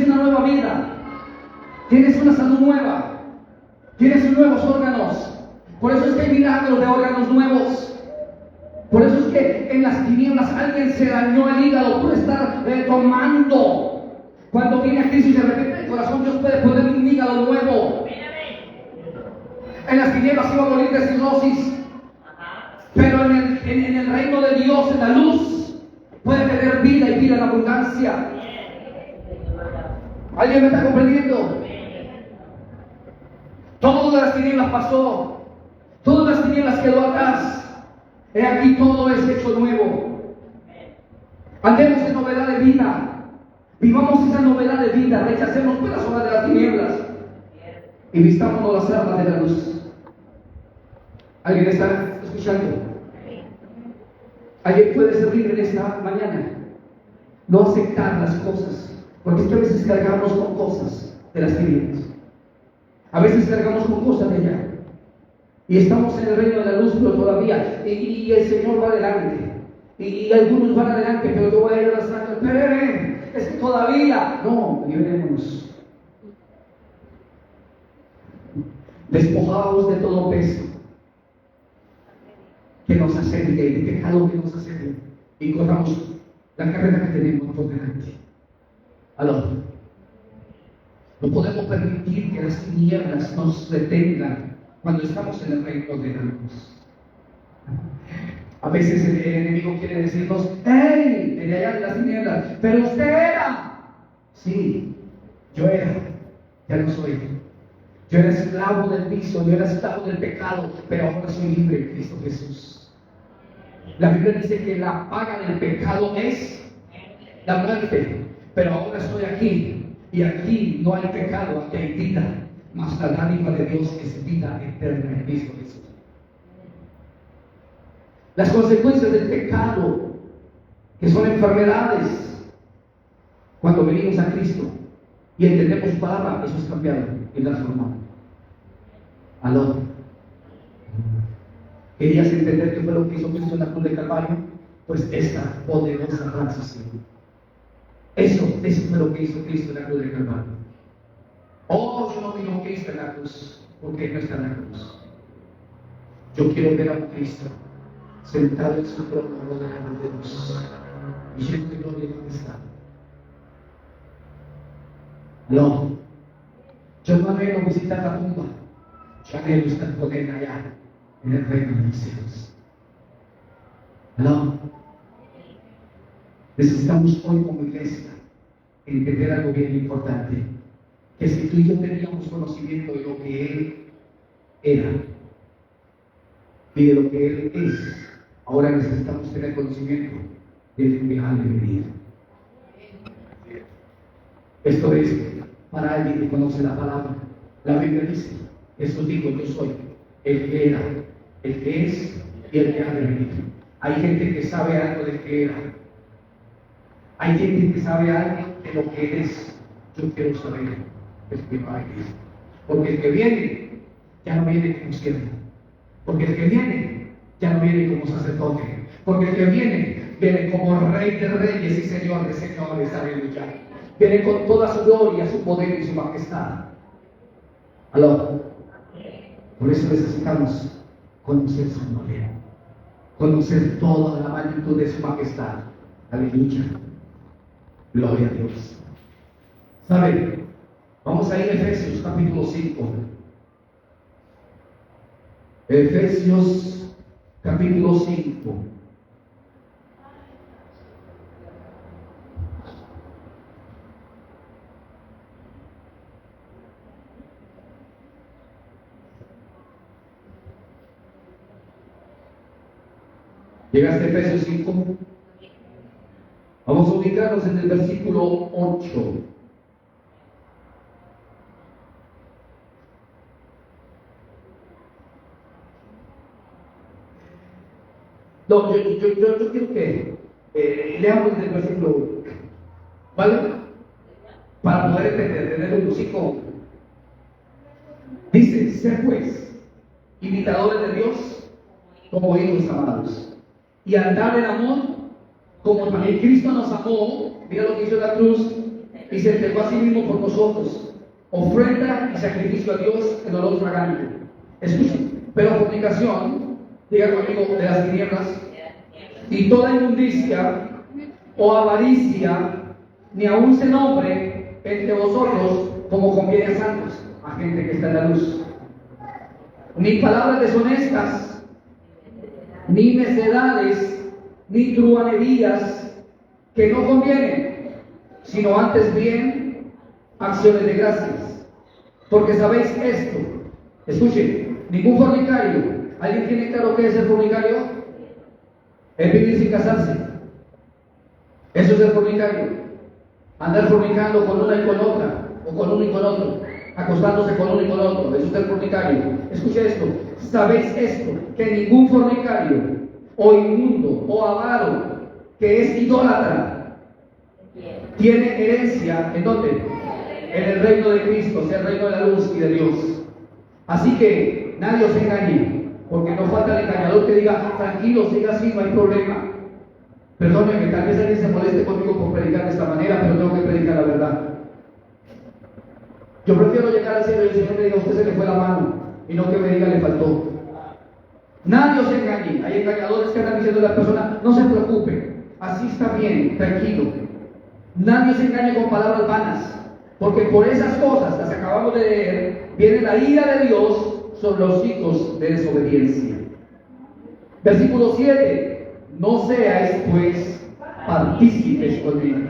una nueva vida, tienes una salud nueva, tienes nuevos órganos. Por eso es que hay milagros de órganos nuevos. Por eso es que en las tinieblas alguien se dañó el hígado por estar tomando. Cuando viene a Cristo y se arrepiente el corazón, Dios puede poner un hígado nuevo. En las tinieblas iba a morir de cirrosis. Pero en el reino de Dios, en la luz, puede tener vida y vida en abundancia. ¿Alguien me está comprendiendo? Todo de las tinieblas pasó. Todas las tinieblas quedó atrás. He aquí todo es hecho nuevo. Andemos en novedad de vida. Vivamos esa novedad de vida. Rechacemos pues las obras de las tinieblas y vistámonos las armas de la luz. ¿Alguien está escuchando? ¿Alguien puede servir en esta mañana? No aceptar las cosas, porque es que a veces cargamos con cosas de las tinieblas. A veces cargamos con cosas de allá. Y estamos en el reino de la luz, pero todavía, y el Señor va adelante. Y algunos van adelante, pero yo voy a ir avanzando. Esperen, es que todavía. No, liberémonos. Despojados de todo peso que nos acerque, de pecado que nos acerque, y corramos la carrera que tenemos por delante. Aló. No podemos permitir que las tinieblas nos detengan cuando estamos en el reino de la luz. A veces el enemigo quiere decirnos, ¡hey! De allá de las tinieblas, pero usted era. Sí, yo era, ya no soy. Yo era esclavo del vicio, yo era esclavo del pecado, pero ahora soy libre en Cristo Jesús. La Biblia dice que la paga del pecado es la muerte, pero ahora estoy aquí, y aquí no hay pecado, aquí hay vida, mas la dádiva de Dios es vida eterna en Cristo Jesús. Las consecuencias del pecado, que son enfermedades, cuando venimos a Cristo y entendemos su palabra, eso es cambiado y transformado. Aló. ¿Querías entender qué fue lo que hizo Cristo en la cruz de Calvario? Pues esta poderosa transición. Eso fue lo que hizo Cristo en la cruz de Calvario. Oh, yo no quiero Cristo en la cruz, porque no está en la cruz. Yo quiero ver a un Cristo sentado en su trono rodeado de luz y lleno de gloria y majestad. No, yo no anhelo visitar la tumba, yo anhelo estar con él allá en el reino de los cielos. No, necesitamos hoy como iglesia entender algo bien importante, que si tú y yo teníamos conocimiento de lo que él era y de lo que él es, ahora necesitamos tener conocimiento de lo que ha de venir. Esto es para alguien que conoce la palabra. La Biblia dice, Jesús dijo, yo soy el que era, el que es y el que ha de venir. Hay gente que sabe algo de que era. Hay gente que sabe algo de lo que es. Yo quiero saber el que va a venir. Porque el que viene ya no viene como siervo. Porque el que viene ya no viene como sacerdote. Porque el que viene como Rey de reyes y Señor de señores. Aleluya. Viene con toda su gloria, su poder y su majestad. Aló. Por eso necesitamos conocer su gloria, conocer toda la magnitud de su majestad. Aleluya. Gloria a Dios. ¿Saben? Vamos a ir a Efesios capítulo 5. Efesios capítulo 5. ¿Llegaste a Efesios 5? Vamos a ubicarnos en el versículo 8. No, yo quiero que leamos desde el versículo 1, ¿vale? Para poder tener un hocico. Dice, ser pues imitadores de Dios como hijos amados, y andar en amor como también Cristo nos amó. Mira lo que hizo en la cruz, y se entregó a sí mismo por nosotros, ofrenda y sacrificio a Dios en olor fragante. Escuchen, pero fornicación, diga conmigo, de las tinieblas, y toda inmundicia o avaricia, ni aun se nombre entre vosotros como conviene a santos, a gente que está en la luz, ni palabras deshonestas, ni necedades, ni truhanerías que no convienen, sino antes bien acciones de gracias. Porque sabéis esto. Escuchen, ningún fornicario. ¿Alguien tiene claro qué es el fornicario? Es vivir sin casarse. Eso es el fornicario. Andar fornicando con una y con otra, o con uno y con otro, acostándose con uno y con otro. Eso es el fornicario. Escuche esto. Sabéis esto, que ningún fornicario, o inmundo, o avaro, que es idólatra, tiene herencia, ¿en dónde? En el reino de Cristo, o sea, el reino de la luz y de Dios. Así que nadie os engañe, porque no falta el engañador que diga, tranquilo, siga así, no hay problema. Perdónenme, tal vez alguien se moleste conmigo por predicar de esta manera, pero tengo que predicar la verdad. Yo prefiero llegar al cielo y el Señor me diga, usted se le fue la mano, y no que me diga, le faltó. Nadie os engañe. Hay engañadores que están diciendo a la persona, no se preocupe, así está bien, tranquilo. Nadie os engañe con palabras vanas, porque por esas cosas, las que acabamos de leer, viene la ira de Dios sobre los hijos de desobediencia. Versículo 7. No seáis pues partícipes conmigo.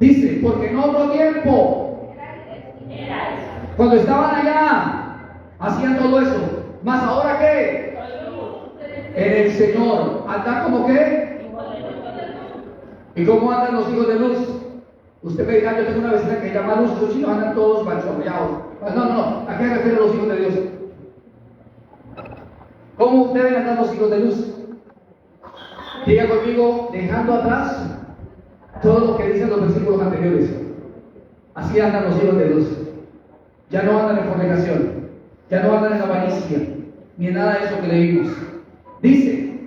Dice, porque en otro tiempo, cuando estaban allá, hacían todo eso. ¿Más ahora qué? En el Señor. ¿Andan como qué? ¿Y cómo andan los hijos de luz? Usted me dirá, yo tengo una vecina que llama Luz, esos chinos andan todos manchoneados. No, ¿a qué refieren los hijos de Dios? ¿Cómo deben andar los hijos de luz? Diga conmigo, dejando atrás todo lo que dicen los versículos anteriores. Así andan los hijos de luz. Ya no andan en fornicación, ya no andan en avaricia, ni en nada de eso que leímos. Dice,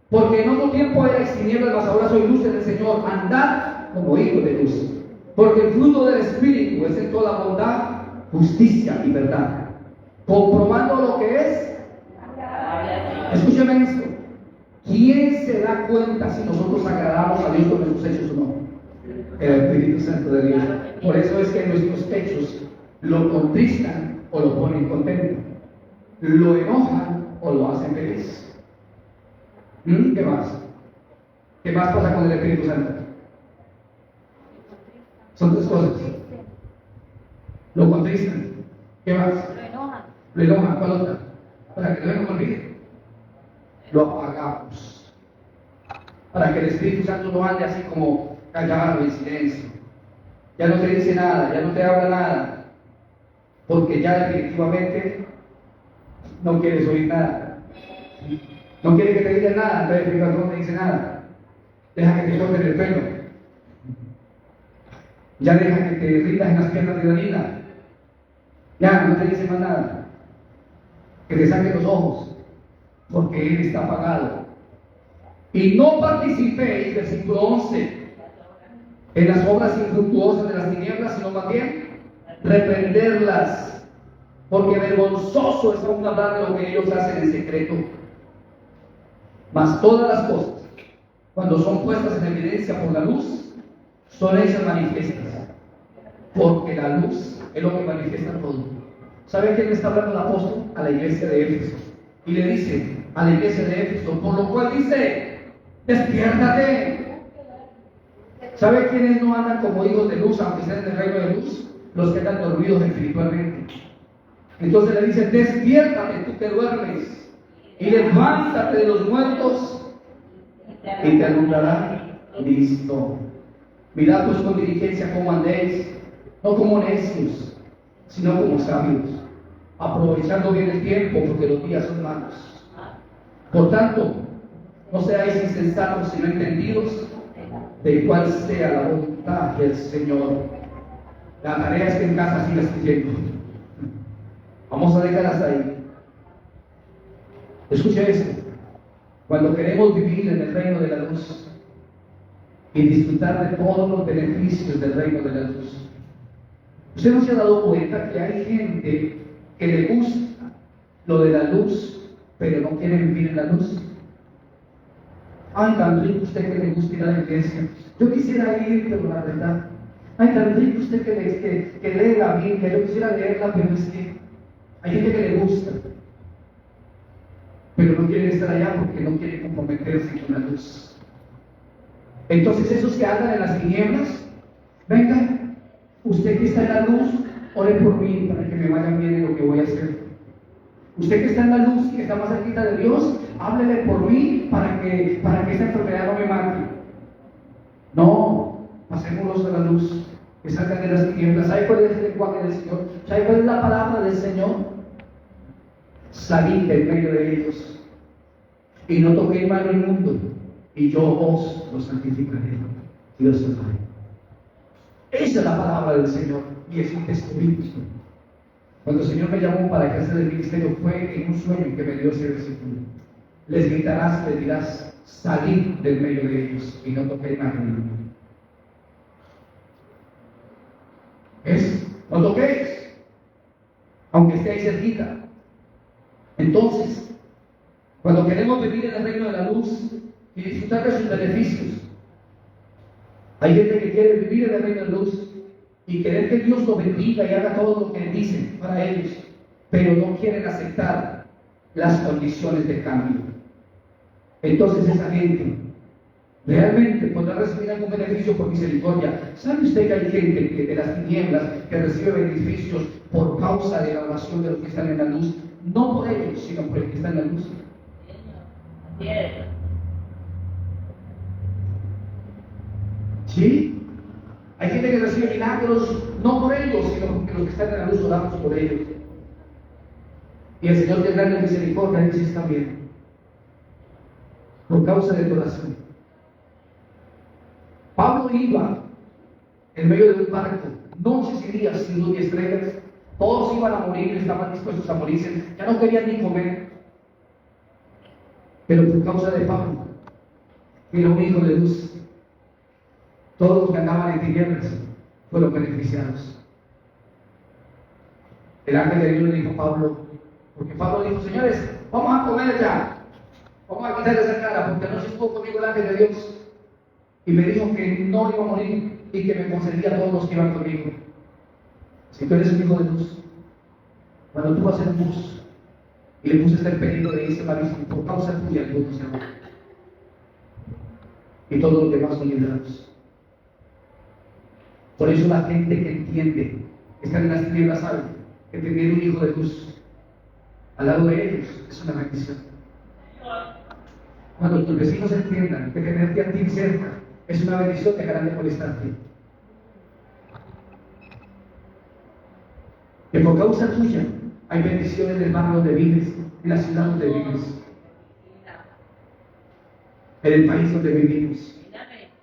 porque en otro tiempo erais tinieblas, mas ahora soy luz en el Señor. Andad como hijos de luz. Porque el fruto del Espíritu es en toda bondad, justicia y verdad. Comprobando lo que es. Escúcheme esto. ¿Quién se da cuenta si nosotros agradamos a Dios con nuestros hechos o no? El Espíritu Santo de Dios. Por eso es que nuestros hechos lo contristan o lo ponen contento, lo enojan o lo hacen feliz. ¿Qué más? ¿Qué más pasa con el Espíritu Santo? Son tres cosas. Lo contristan. ¿Qué más? Lo enojan. Lo enojan. ¿Cuál otra? Para que no me olvide. Lo apagamos. Para que el Espíritu Santo no ande así como callado, en silencio. Ya no te dice nada, ya no te habla nada. Porque ya definitivamente no quieres oír nada. No quiere que te diga nada, entonces no te dice nada. Deja que te corten el pelo. Ya deja que te rindas en las piernas de Dalila. Ya no te dice más nada. Que te saque los ojos, porque Él está apagado. Y no participéis, versículo 11, en las obras infructuosas de las tinieblas, sino más bien reprenderlas, porque vergonzoso es aún hablar de lo que ellos hacen en secreto. Mas todas las cosas, cuando son puestas en evidencia por la luz, son hechas manifiestas, porque la luz es lo que manifiesta todo. ¿Sabe quién le está hablando el apóstol? A la iglesia de Éfeso. Y le dice a la iglesia de Éfeso, por lo cual dice, despiértate. ¿Sabe quiénes no andan como hijos de luz, aunque estén en el reino de luz? Los que andan dormidos espiritualmente. Entonces le dice, despiértate tú que duermes, y levántate de los muertos, y te alumbrará Cristo. Mirad pues con diligencia cómo andéis, no como necios, sino como sabios, aprovechando bien el tiempo, porque los días son malos. Por tanto, no seáis insensatos, sino entendidos de cuál sea la voluntad del Señor. La tarea es que en casa sigas creyendo. Vamos a dejar hasta ahí. Escuche esto. Cuando queremos vivir en el reino de la luz y disfrutar de todos los beneficios del reino de la luz, ¿usted no se ha dado cuenta que hay gente que le gusta lo de la luz, pero no quiere vivir en la luz? Ay, tan rico usted que le gusta ir a la iglesia. Yo quisiera ir, pero la verdad. Ay, tan rico usted que lee la Biblia. Yo quisiera leerla, pero es que hay gente que le gusta, pero no quiere estar allá porque no quiere comprometerse con la luz. Entonces esos que andan en las tinieblas, venga, usted que está en la luz, ore por mí para que me vaya bien en lo que voy a hacer. Usted que está en la luz y que está más cerquita de Dios, háblele por mí para que esta enfermedad no me mate. No, pasémonos a la luz, que salgan de las tinieblas. ¿Sabe cuál es el lenguaje del Señor? ¿Sabe cuál es la palabra del Señor? Salid del medio de ellos y no toquéis mano inmundo, y yo os lo santificaré. Dios te pague. Esa es la palabra del Señor y es un testimonio. Cuando el Señor me llamó para que hacer el ministerio, fue en un sueño que me dio ese versículo. Les gritarás, les dirás, salid del medio de ellos y no toquéis mano inmundo. No toquéis, aunque estéis cerquita. Entonces, cuando queremos vivir en el reino de la luz y disfrutar de sus beneficios, hay gente que quiere vivir en el reino de la luz y querer que Dios lo bendiga y haga todo lo que dicen para ellos, pero no quieren aceptar las condiciones de cambio. Entonces esa gente realmente podrá recibir algún beneficio por misericordia. ¿Sabe usted que hay gente que de las tinieblas que recibe beneficios por causa de la oración de los que están en la luz? No por ellos, sino por el que está en la luz. ¿Sí? Hay gente que recibe milagros no por ellos, sino porque los que están en la luz oramos por ellos. Y el Señor tendrá la misericordia, dice está bien, por causa de tu oración. Pablo iba en medio de un barco, noches y días sin luz y estrellas. Todos iban a morir, estaban dispuestos a morirse, ya no querían ni comer. Pero por causa de Pablo, que era un hijo de luz, todos los que andaban en tinieblas fueron beneficiados. El ángel de Dios le dijo a Pablo, porque Pablo dijo: señores, vamos a comer ya, vamos a quitarle esa cara, porque no se estuvo conmigo el ángel de Dios. Y me dijo que no iba a morir y que me concedía a todos los que iban conmigo. Si tú eres un hijo de luz, cuando tú vas en bus y le pusiste el peligro de irse malísimo, por causa tuya el mundo se va. Y todos los demás son librados. Por eso la gente que entiende, que está en las tinieblas, sabe que tener un hijo de luz al lado de ellos es una bendición. Cuando tus vecinos entiendan que tenerte a ti cerca es una bendición, dejarán de molestarte. Que por causa tuya hay bendiciones en el barrio donde vives, en la ciudad donde vives, en el país donde vivimos.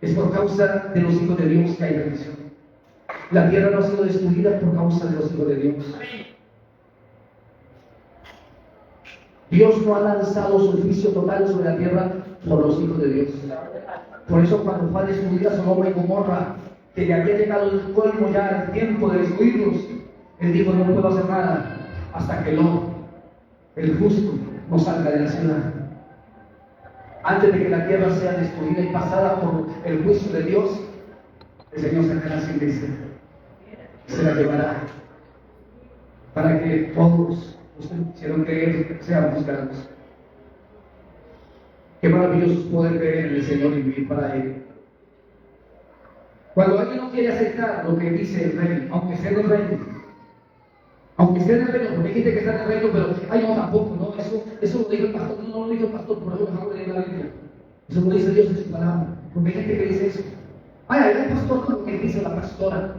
Es por causa de los hijos de Dios que hay bendición. La tierra no ha sido destruida por causa de los hijos de Dios. Dios no ha lanzado su juicio total sobre la tierra por los hijos de Dios. Por eso cuando fue destruida Sodoma y Gomorra, que le había llegado el colmo ya el tiempo de destruirlos, Él dijo: no puedo hacer nada hasta que el justo, no salga de la ciudad. Antes de que la tierra sea destruida y pasada por el juicio de Dios, el Señor sacará su iglesia, se la llevará, para que todos los que quisieron creer sean juzgados. Qué maravilloso es poder creer en el Señor y vivir para Él. Cuando alguien no quiere aceptar lo que dice el reino, aunque esté en el reino, porque hay gente que está en el reino, pero ay, no, tampoco, no, eso lo dijo el pastor, no lo dijo el pastor, por eso dejamos de leer la Biblia. Eso lo dice Dios en su palabra. Porque hay gente que dice eso. Ay, el pastor, como que dice la pastora,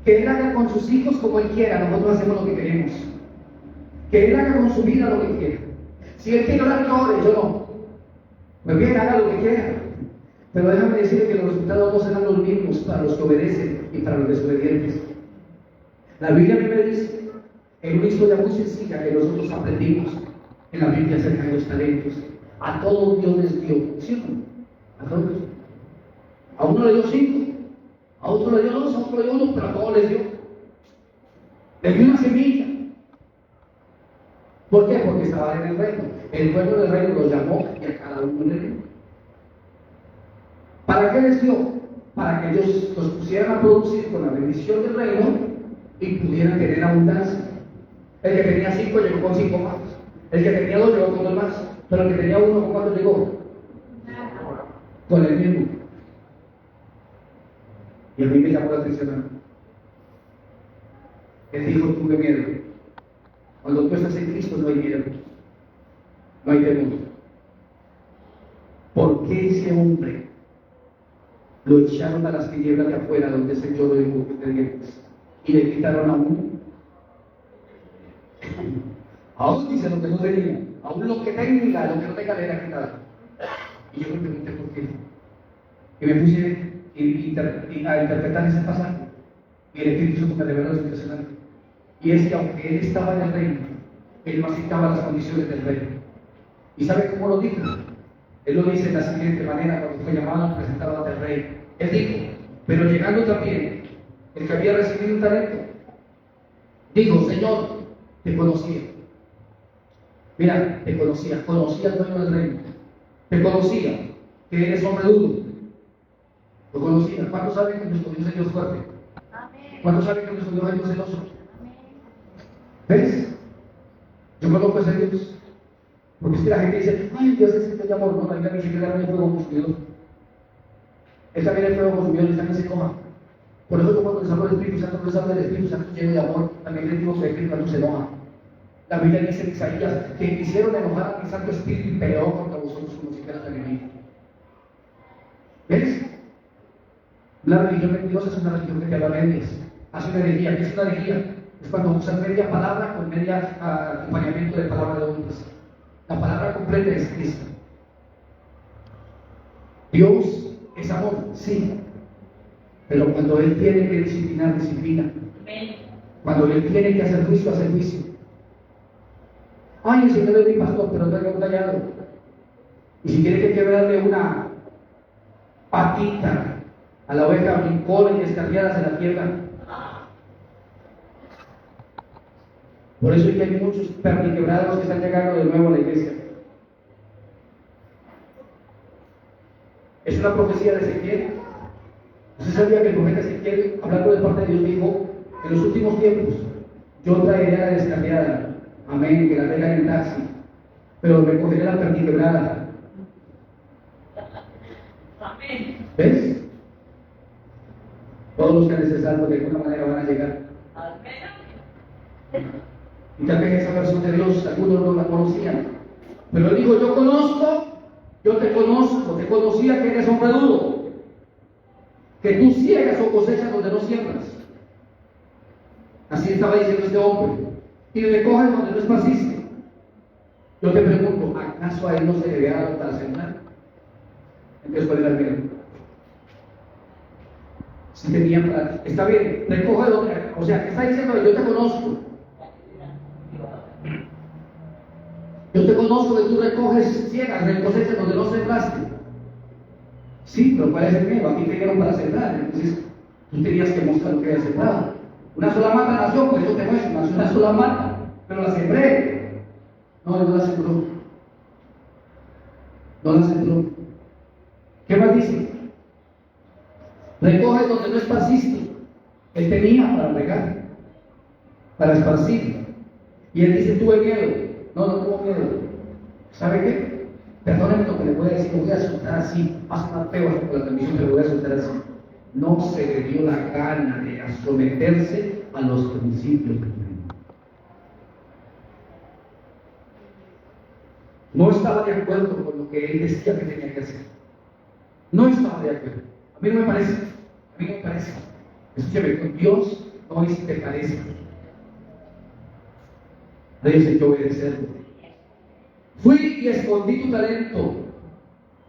que él haga con sus hijos como él quiera, nosotros hacemos lo que queremos. Que él haga con su vida lo que quiera. Si él quiere orar, que ore, yo no. Pues bien, haga lo que quiera. Pero déjame decirle que los resultados no serán los mismos para los que obedecen y para los desobedientes. La Biblia me dice, en una historia muy sencilla que nosotros aprendimos en la Biblia acerca de los talentos, a todos Dios les dio, ¿sí o no? A todos. A uno le dio 5, a otro le dio 2, a otro le dio 1, pero a todos les dio. Les dio una semilla. ¿Por qué? Porque estaban en el reino. El pueblo del reino los llamó y a cada uno le dio. ¿Para qué les dio? Para que ellos los pusieran a producir con la bendición del reino y pudieran tener abundancia. El que tenía 5 llegó con 5 más. El que tenía 2 llegó con 2 más. Pero el que tenía 1, ¿con cuánto llegó? Con el mismo. Y a mí me llamó la atención. Él dijo: tuve miedo. Cuando tú estás en Cristo no hay miedo. No hay temor. ¿Por qué ese hombre lo echaron a las tinieblas de afuera, donde se lloró de dientes, y le quitaron a uno? Aún dice lo que no tenía, aún lo que tenga, lo que no tenga le era quitado. Y yo me pregunté por qué. Y me puse a interpretar ese pasaje. Y el Espíritu Santo me reveló lo impresionante. Y es que aunque él estaba en el reino, él no aceptaba las condiciones del reino. ¿Y sabe cómo lo dijo? Él lo dice de la siguiente manera cuando fue llamado a presentar ante el rey. Él dijo: pero llegando también el que había recibido un talento, dijo: Señor, te conocía. Mira, te conocía al dueño del reino. Te conocía que eres hombre duro. Lo conocía. ¿Cuántos saben que nuestro Dios es Dios fuerte? ¿Cuántos saben que nuestro Dios es Dios celoso? ¿Ves? Yo conozco a ese Dios. Porque es que la gente dice: ay, Dios es el de amor. No, la Biblia dice que también es fuego consumidor. Él también es fuego consumidor y también se enoja. Por eso cuando les hablo del Espíritu Santo, les hablo del Espíritu Santo lleno de amor. También les digo que el Espíritu Santo se enoja. La Biblia dice en Isaías que quisieron enojar a mi Santo Espíritu y peleó contra vosotros como si fueran enemigos. ¿Ves? La religión de Dios es una religión que te habla medias. Hace una herejía. ¿Qué es una herejía? Es cuando usan media palabra con media acompañamiento de palabra de hombres. La palabra completa es Cristo. Dios es amor, sí. Pero cuando Él tiene que disciplinar, disciplina. Cuando Él tiene que hacer juicio, hace juicio. Ay, el Señor es mi pastor, pero no es callado. Y si tiene que quebrarle una patita a la oveja brincona y descarriada, se la quiebra. Por eso es que hay muchos perniquebrados que están llegando de nuevo a la iglesia. Es una profecía de Ezequiel. ¿Usted sabía que el profeta Ezequiel, hablando de parte de Dios, dijo: en los últimos tiempos yo traeré a la descarriada, amén, que la traigan en taxi, pero recogeré a la perniquebrada? Amén. ¿Ves? Todos los que han de ser salvos de alguna manera van a llegar. Amén. Y tal vez esa versión de Dios algunos no la conocían, pero él dijo: yo conozco, yo te conozco, te conocía que eres hombre duro, que tú ciegas o cosechas donde no siembras. Así estaba diciendo este hombre. Y recoges donde no esparciste. Yo te pregunto, ¿acaso a él no se le había dado para sembrar? Entonces, ¿cuál era el miedo? Si tenía para... Está bien, recoge donde... O sea, ¿qué está diciendo? Yo te conozco. Yo te conozco que tú recoges ciegas, cosechas donde no sembraste. Sí, pero ¿cuál es el miedo? Aquí te dieron para sembrar. Entonces, tú tenías que mostrar lo que habías sembrado. Una sola mata nació, por eso te muestro, nació una sola mata, pero la sembré. No, no la sembró. No la sembró. ¿Qué más dice? Recoge donde no esparciste. Él tenía para regar, para esparcir. Y él dice: tuve miedo. No, no tuvo miedo. ¿Sabe qué? Perdónenme lo que le voy a decir, lo voy a soltar así. Hace una peba por la transmisión, pero lo voy a soltar así. No se le dio la gana de someterse a los principios del reino. No estaba de acuerdo con lo que él decía que tenía que hacer. No estaba de acuerdo. A mí no me parece. A mí no me parece. Escúcheme, con Dios no es que te parezca. Dios hay que obedecerlo. Fui y escondí tu talento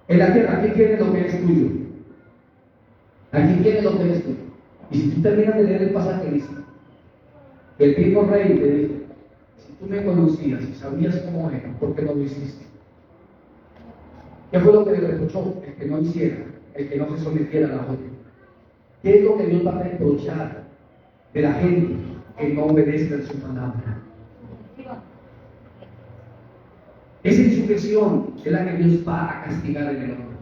en la tierra. Aquí tienes lo que es tuyo. Aquí tienes lo que es tuyo. Y si tú terminas de leer el pasaje, dice: el mismo rey te dijo: si tú me conocías y sabías cómo era, ¿por qué no lo hiciste? ¿Qué fue lo que le reprochó? El que no hiciera, el que no se sometiera a la orden. ¿Qué es lo que Dios va a reprochar de la gente que no obedezca a su palabra? Esa insujeción es la que Dios va a castigar en el hombre.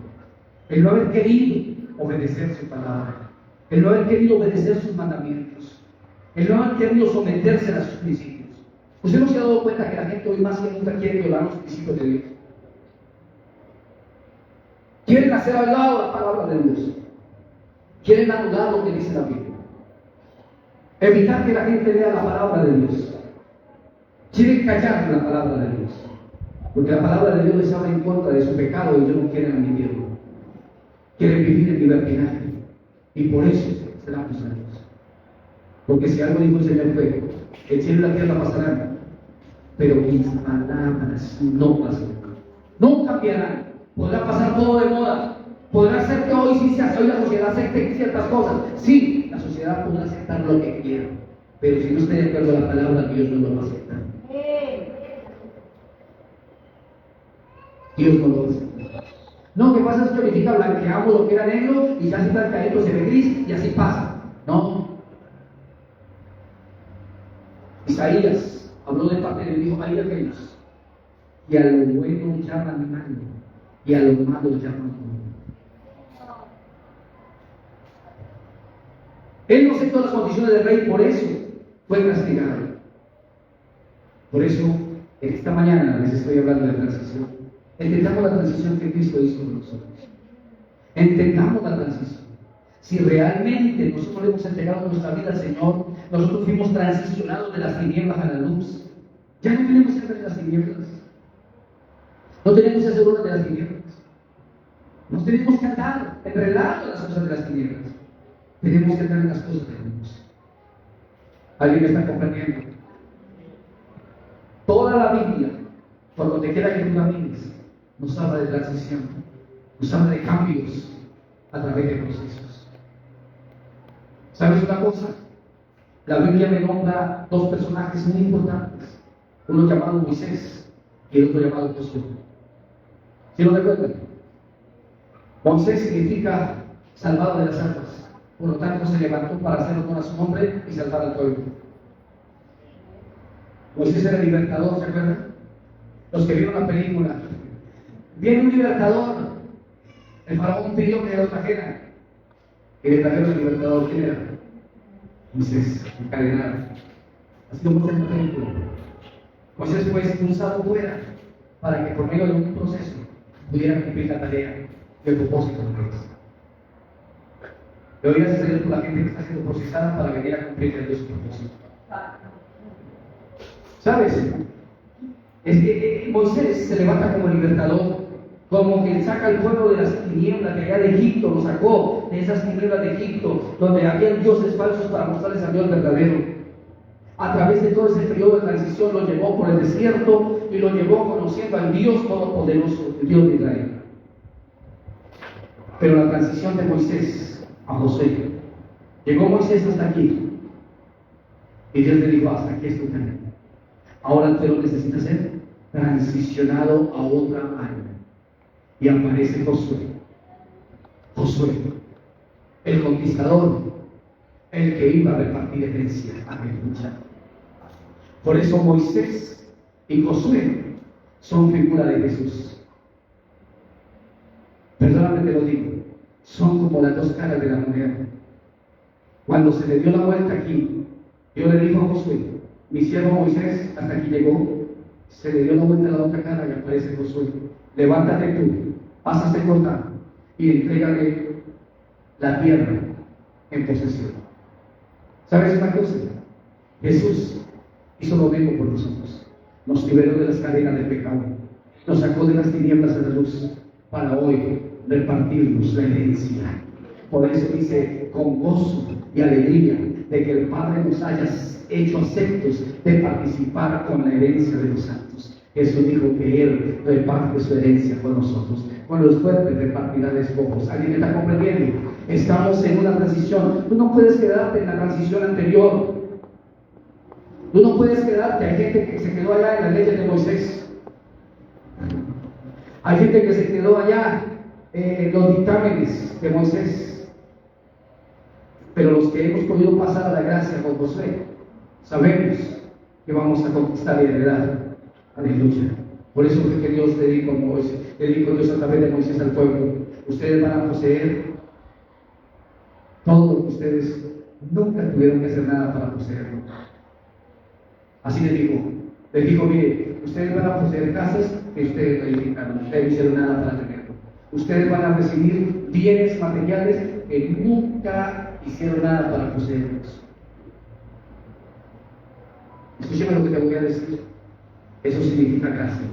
El no haber querido obedecer su palabra, el no haber querido obedecer sus mandamientos, el no haber querido someterse a sus principios. ¿Usted no se ha dado cuenta que la gente hoy más que nunca quiere violar los principios de Dios? Quieren hacer al lado la palabra de Dios. Quieren anular lo que dice la Biblia. Evitar que la gente lea la palabra de Dios. Quieren callar la palabra de Dios. Porque la palabra de Dios les habla en contra de su pecado y ellos no quieren admitirlo. Quieren vivir en libertinaje. Y por eso serán acusados. Porque si algo dijo el Señor fue: el cielo y la tierra pasarán, pero mis palabras no pasarán. No cambiarán. Podrá pasar todo de moda. Podrá ser que hoy sí se hace, hoy la sociedad acepte ciertas cosas. Sí, la sociedad podrá aceptar lo que quiera. Pero si no esté de acuerdo a la palabra, Dios no lo va a aceptar. Dios no lo va a aceptar. No, ¿qué pasa? Es que ahorita blanqueamos lo que era negro y ya se blanqueadito se ve gris y así pasa. No. Isaías habló de parte de Dios: hay aquellos y a lo bueno llaman malo y a lo malo llaman bueno. Él no aceptó las condiciones del rey, por eso fue castigado. Por eso, en esta mañana les estoy hablando de transición. Entendamos la transición que Cristo hizo con nosotros. Entendamos la transición. Si realmente nosotros le hemos entregado nuestra vida al Señor, nosotros fuimos transicionados de las tinieblas a la luz. Ya no tenemos que estar en las tinieblas. No tenemos que hacer una de las tinieblas. No tenemos que andar enredados en las cosas de las tinieblas. Tenemos que andar en las cosas de Dios. ¿Alguien me está comprendiendo? Toda la Biblia, por donde quiera que tú la mires, nos habla de transición, nos habla de cambios a través de procesos. ¿Sabes una cosa? La Biblia me nombra dos personajes muy importantes, uno llamado Moisés y el otro llamado Josué. ¿Sí lo recuerdan? Moisés significa salvado de las aguas. Por lo tanto, se levantó para hacer honor a su nombre y salvar al pueblo. Moisés era el libertador, ¿se acuerdan? Los que vieron la película. Viene un libertador. El faraón pidió que los trajeran. Y le trajeron el libertador. ¿Quién era? Moisés, encadenado. Así como muestra en la película. Moisés fue expulsado fuera para que por medio de un proceso pudiera cumplir la tarea y el propósito de Dios. Debería ser por la gente que está siendo procesada para venir a cumplir el Dios su propósito. ¿Sabes? Es que Moisés se levanta como libertador, como que saca al pueblo de las tinieblas de allá de Egipto, lo sacó de esas tinieblas de Egipto, donde había dioses falsos para mostrarles al Dios verdadero. A través de todo ese periodo de transición lo llevó por el desierto y lo llevó conociendo al Dios Todopoderoso, el Dios de Israel. Pero la transición de Moisés a Josué, llegó Moisés hasta aquí y Dios le dijo: hasta aquí es tu camino. Ahora usted lo necesita ser transicionado a otra área. Y aparece Josué. Josué, el conquistador, el que iba a repartir herencia. Aleluya. Por eso Moisés y Josué son figura de Jesús. Perdóname, te lo digo, son como las dos caras de la moneda. Cuando se le dio la vuelta aquí, Dios le dijo a Josué: mi siervo Moisés hasta aquí llegó. Se le dio la vuelta a la otra cara y aparece Josué: levántate tú, pásate Jordán y entrégale la tierra en posesión. ¿Sabes una cosa? Jesús hizo lo mismo por nosotros. Nos liberó de las cadenas del pecado, nos sacó de las tinieblas a la luz, para hoy repartirnos la herencia. Por eso dice: con gozo y alegría de que el Padre nos haya hecho aceptos de participar con la herencia de los santos. Jesús dijo que Él reparte su herencia con nosotros. Con los fuertes repartirá despojos. ¿Alguien me está comprendiendo? Estamos en una transición. Tú no puedes quedarte en la transición anterior. Tú no puedes quedarte. Hay gente que se quedó allá en las leyes de Moisés. Hay gente que se quedó allá en los dictámenes de Moisés. Pero los que hemos podido pasar a la gracia con Josué, sabemos que vamos a conquistar y heredar. Aleluya. Por eso fue que Dios le dijo Dios a través de Moisés al pueblo: ustedes van a poseer todo lo que ustedes nunca tuvieron que hacer nada para poseerlo. Así le dijo: mire, ustedes van a poseer casas que ustedes no edificaron, ustedes no hicieron nada para tenerlo. Ustedes van a recibir bienes materiales que nunca hicieron nada para poseerlos. Escúcheme lo que te voy a decir. Eso significa gracia.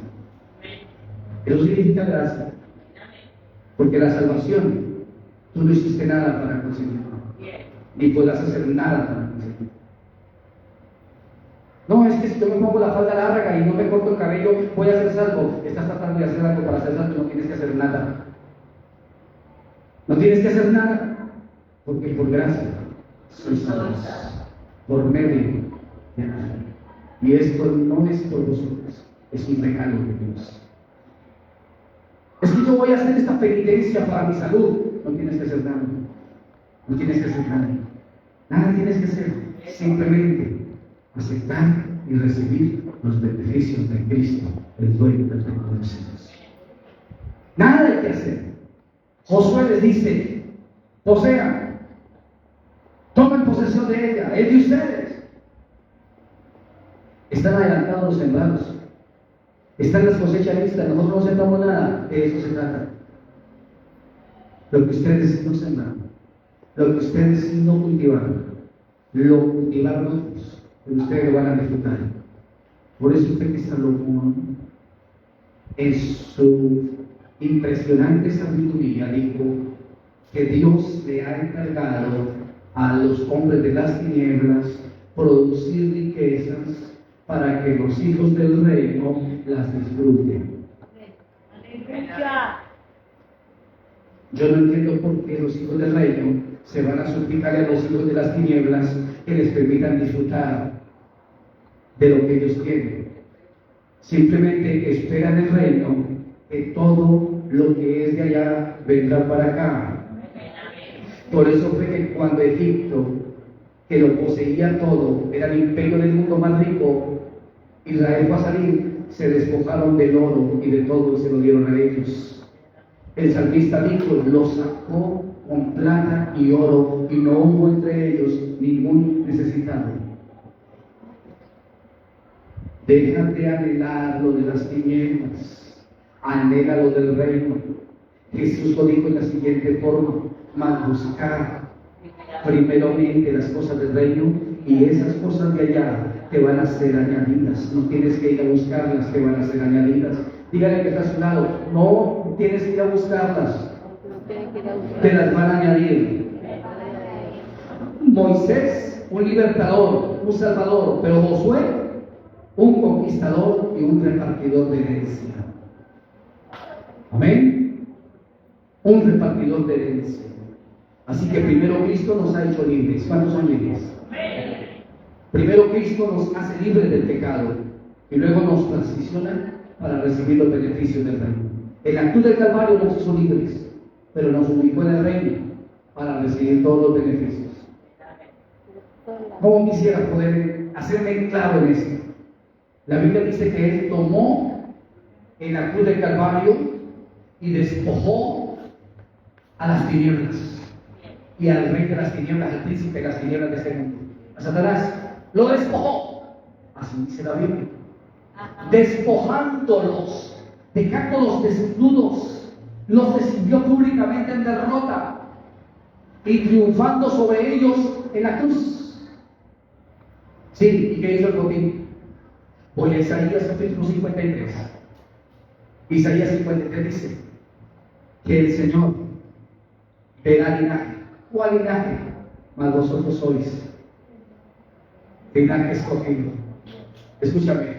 Eso significa gracia. Porque la salvación, tú no hiciste nada para conseguirlo, ni podrás hacer nada para conseguirlo. No, es que si yo me pongo la falda larga y no me corto el cabello, voy a ser salvo. Estás tratando de hacer algo para ser salvo y no tienes que hacer nada. No tienes que hacer nada, porque por gracia sois salvos, por medio de nada. Y esto no es por vosotros, es un regalo de Dios. Es que yo voy a hacer esta penitencia para mi salud. No tienes que hacer nada. No tienes que hacer nada. Nada tienes que hacer. Simplemente aceptar y recibir los beneficios de Cristo, el dueño del reino de los cielos. Nada hay que hacer. Josué les dice: posean, tomen posesión de ella, es de ustedes. Están adelantados los sembrados, están las cosechas listas, nosotros no sembramos nada. De eso se trata. Lo que ustedes no sembraron, lo que ustedes no cultivaron, lo cultivaron otros, pero ustedes lo van a disfrutar. Por eso usted que Salomón, en su impresionante sabiduría, dijo que Dios le ha encargado a los hombres de las tinieblas producir riquezas para que los hijos del reino las disfruten. Yo no entiendo por qué los hijos del reino se van a suplicar a los hijos de las tinieblas que les permitan disfrutar de lo que ellos tienen. Simplemente esperan el reino, que todo lo que es de allá vendrá para acá. Por eso fue que cuando Egipto, que lo poseía todo, era el imperio del mundo más rico, Israel va a salir, se despojaron del oro y de todo y se lo dieron a ellos. El salmista dijo, lo sacó con plata y oro y no hubo entre ellos ningún necesitado. Déjate anhelar lo de las tinieblas, anhela lo del reino. Jesús lo dijo en la siguiente forma, mas buscar primeramente las cosas del reino y esas cosas de allá te van a ser añadidas. No tienes que ir a buscarlas, te van a ser añadidas. Dígale que está a su lado, no tienes que ir a buscarlas, te las van a añadir. Moisés, un libertador, un salvador, pero Josué, un conquistador y un repartidor de herencia. Amén. Un repartidor de herencia. Así que primero Cristo nos ha hecho libres. ¿Cuántos son libres? Primero Cristo nos hace libres del pecado y luego nos transiciona para recibir los beneficios del reino. En la cruz del Calvario nos hizo libres, pero nos ubicó en el reino para recibir todos los beneficios. ¿Cómo quisiera poder hacerme claro en esto? La Biblia dice que Él tomó en la cruz del Calvario y despojó a las tinieblas y al rey de las tinieblas, al príncipe de las tinieblas de este mundo, a Satanás. Lo despojó, así dice la Biblia, despojándolos, dejándolos desnudos, los descendió públicamente en derrota y triunfando sobre ellos en la cruz. Sí, ¿y qué hizo el botín? Voy a Isaías capítulo 53. Isaías 53 dice que el Señor verá linaje. ¿Cuál linaje? Mas vosotros sois linaje escogido. Escúchame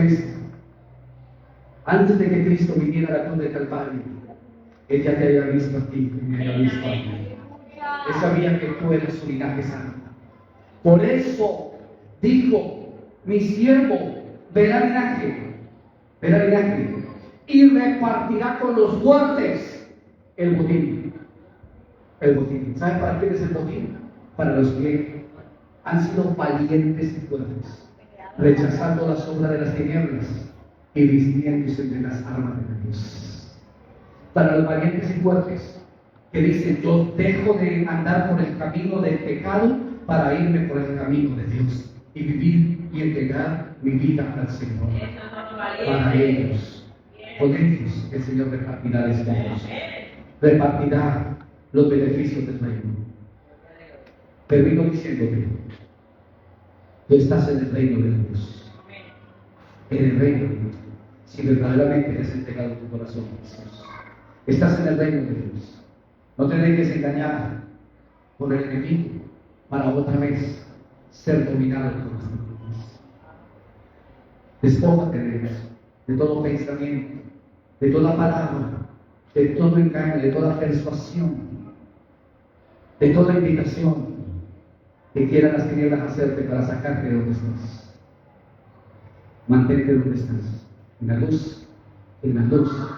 esto. Antes de que Cristo viniera a la cruz del Calvario, Él ya te había visto a ti y me había visto a mí. Él sabía que tú eres su linaje santo. Por eso dijo, mi siervo verá linaje y repartirá con los fuertes el botín. El botín. ¿Saben para quién es el botín? Para los que han sido valientes y fuertes, rechazando la sombra de las tinieblas y vistiéndose de las armas de Dios. Para los valientes y fuertes que dicen, yo dejo de andar por el camino del pecado para irme por el camino de Dios y vivir y entregar mi vida al Señor. Para ellos, con ellos el Señor repartirá despojos, repartirá los beneficios del reino. Termino diciéndote, tú estás en el reino de Dios. En el reino de Dios. Si verdaderamente has entregado tu corazón a Jesús, estás en el reino de Dios. No te dejes engañar por el enemigo para otra vez ser dominado por las tinieblas. Despójate de eso, de todo pensamiento, de toda palabra, de todo engaño, de toda persuasión, de toda invitación que quieran las tinieblas hacerte para sacarte de donde estás. Mantente donde estás, en la luz, en el éxito.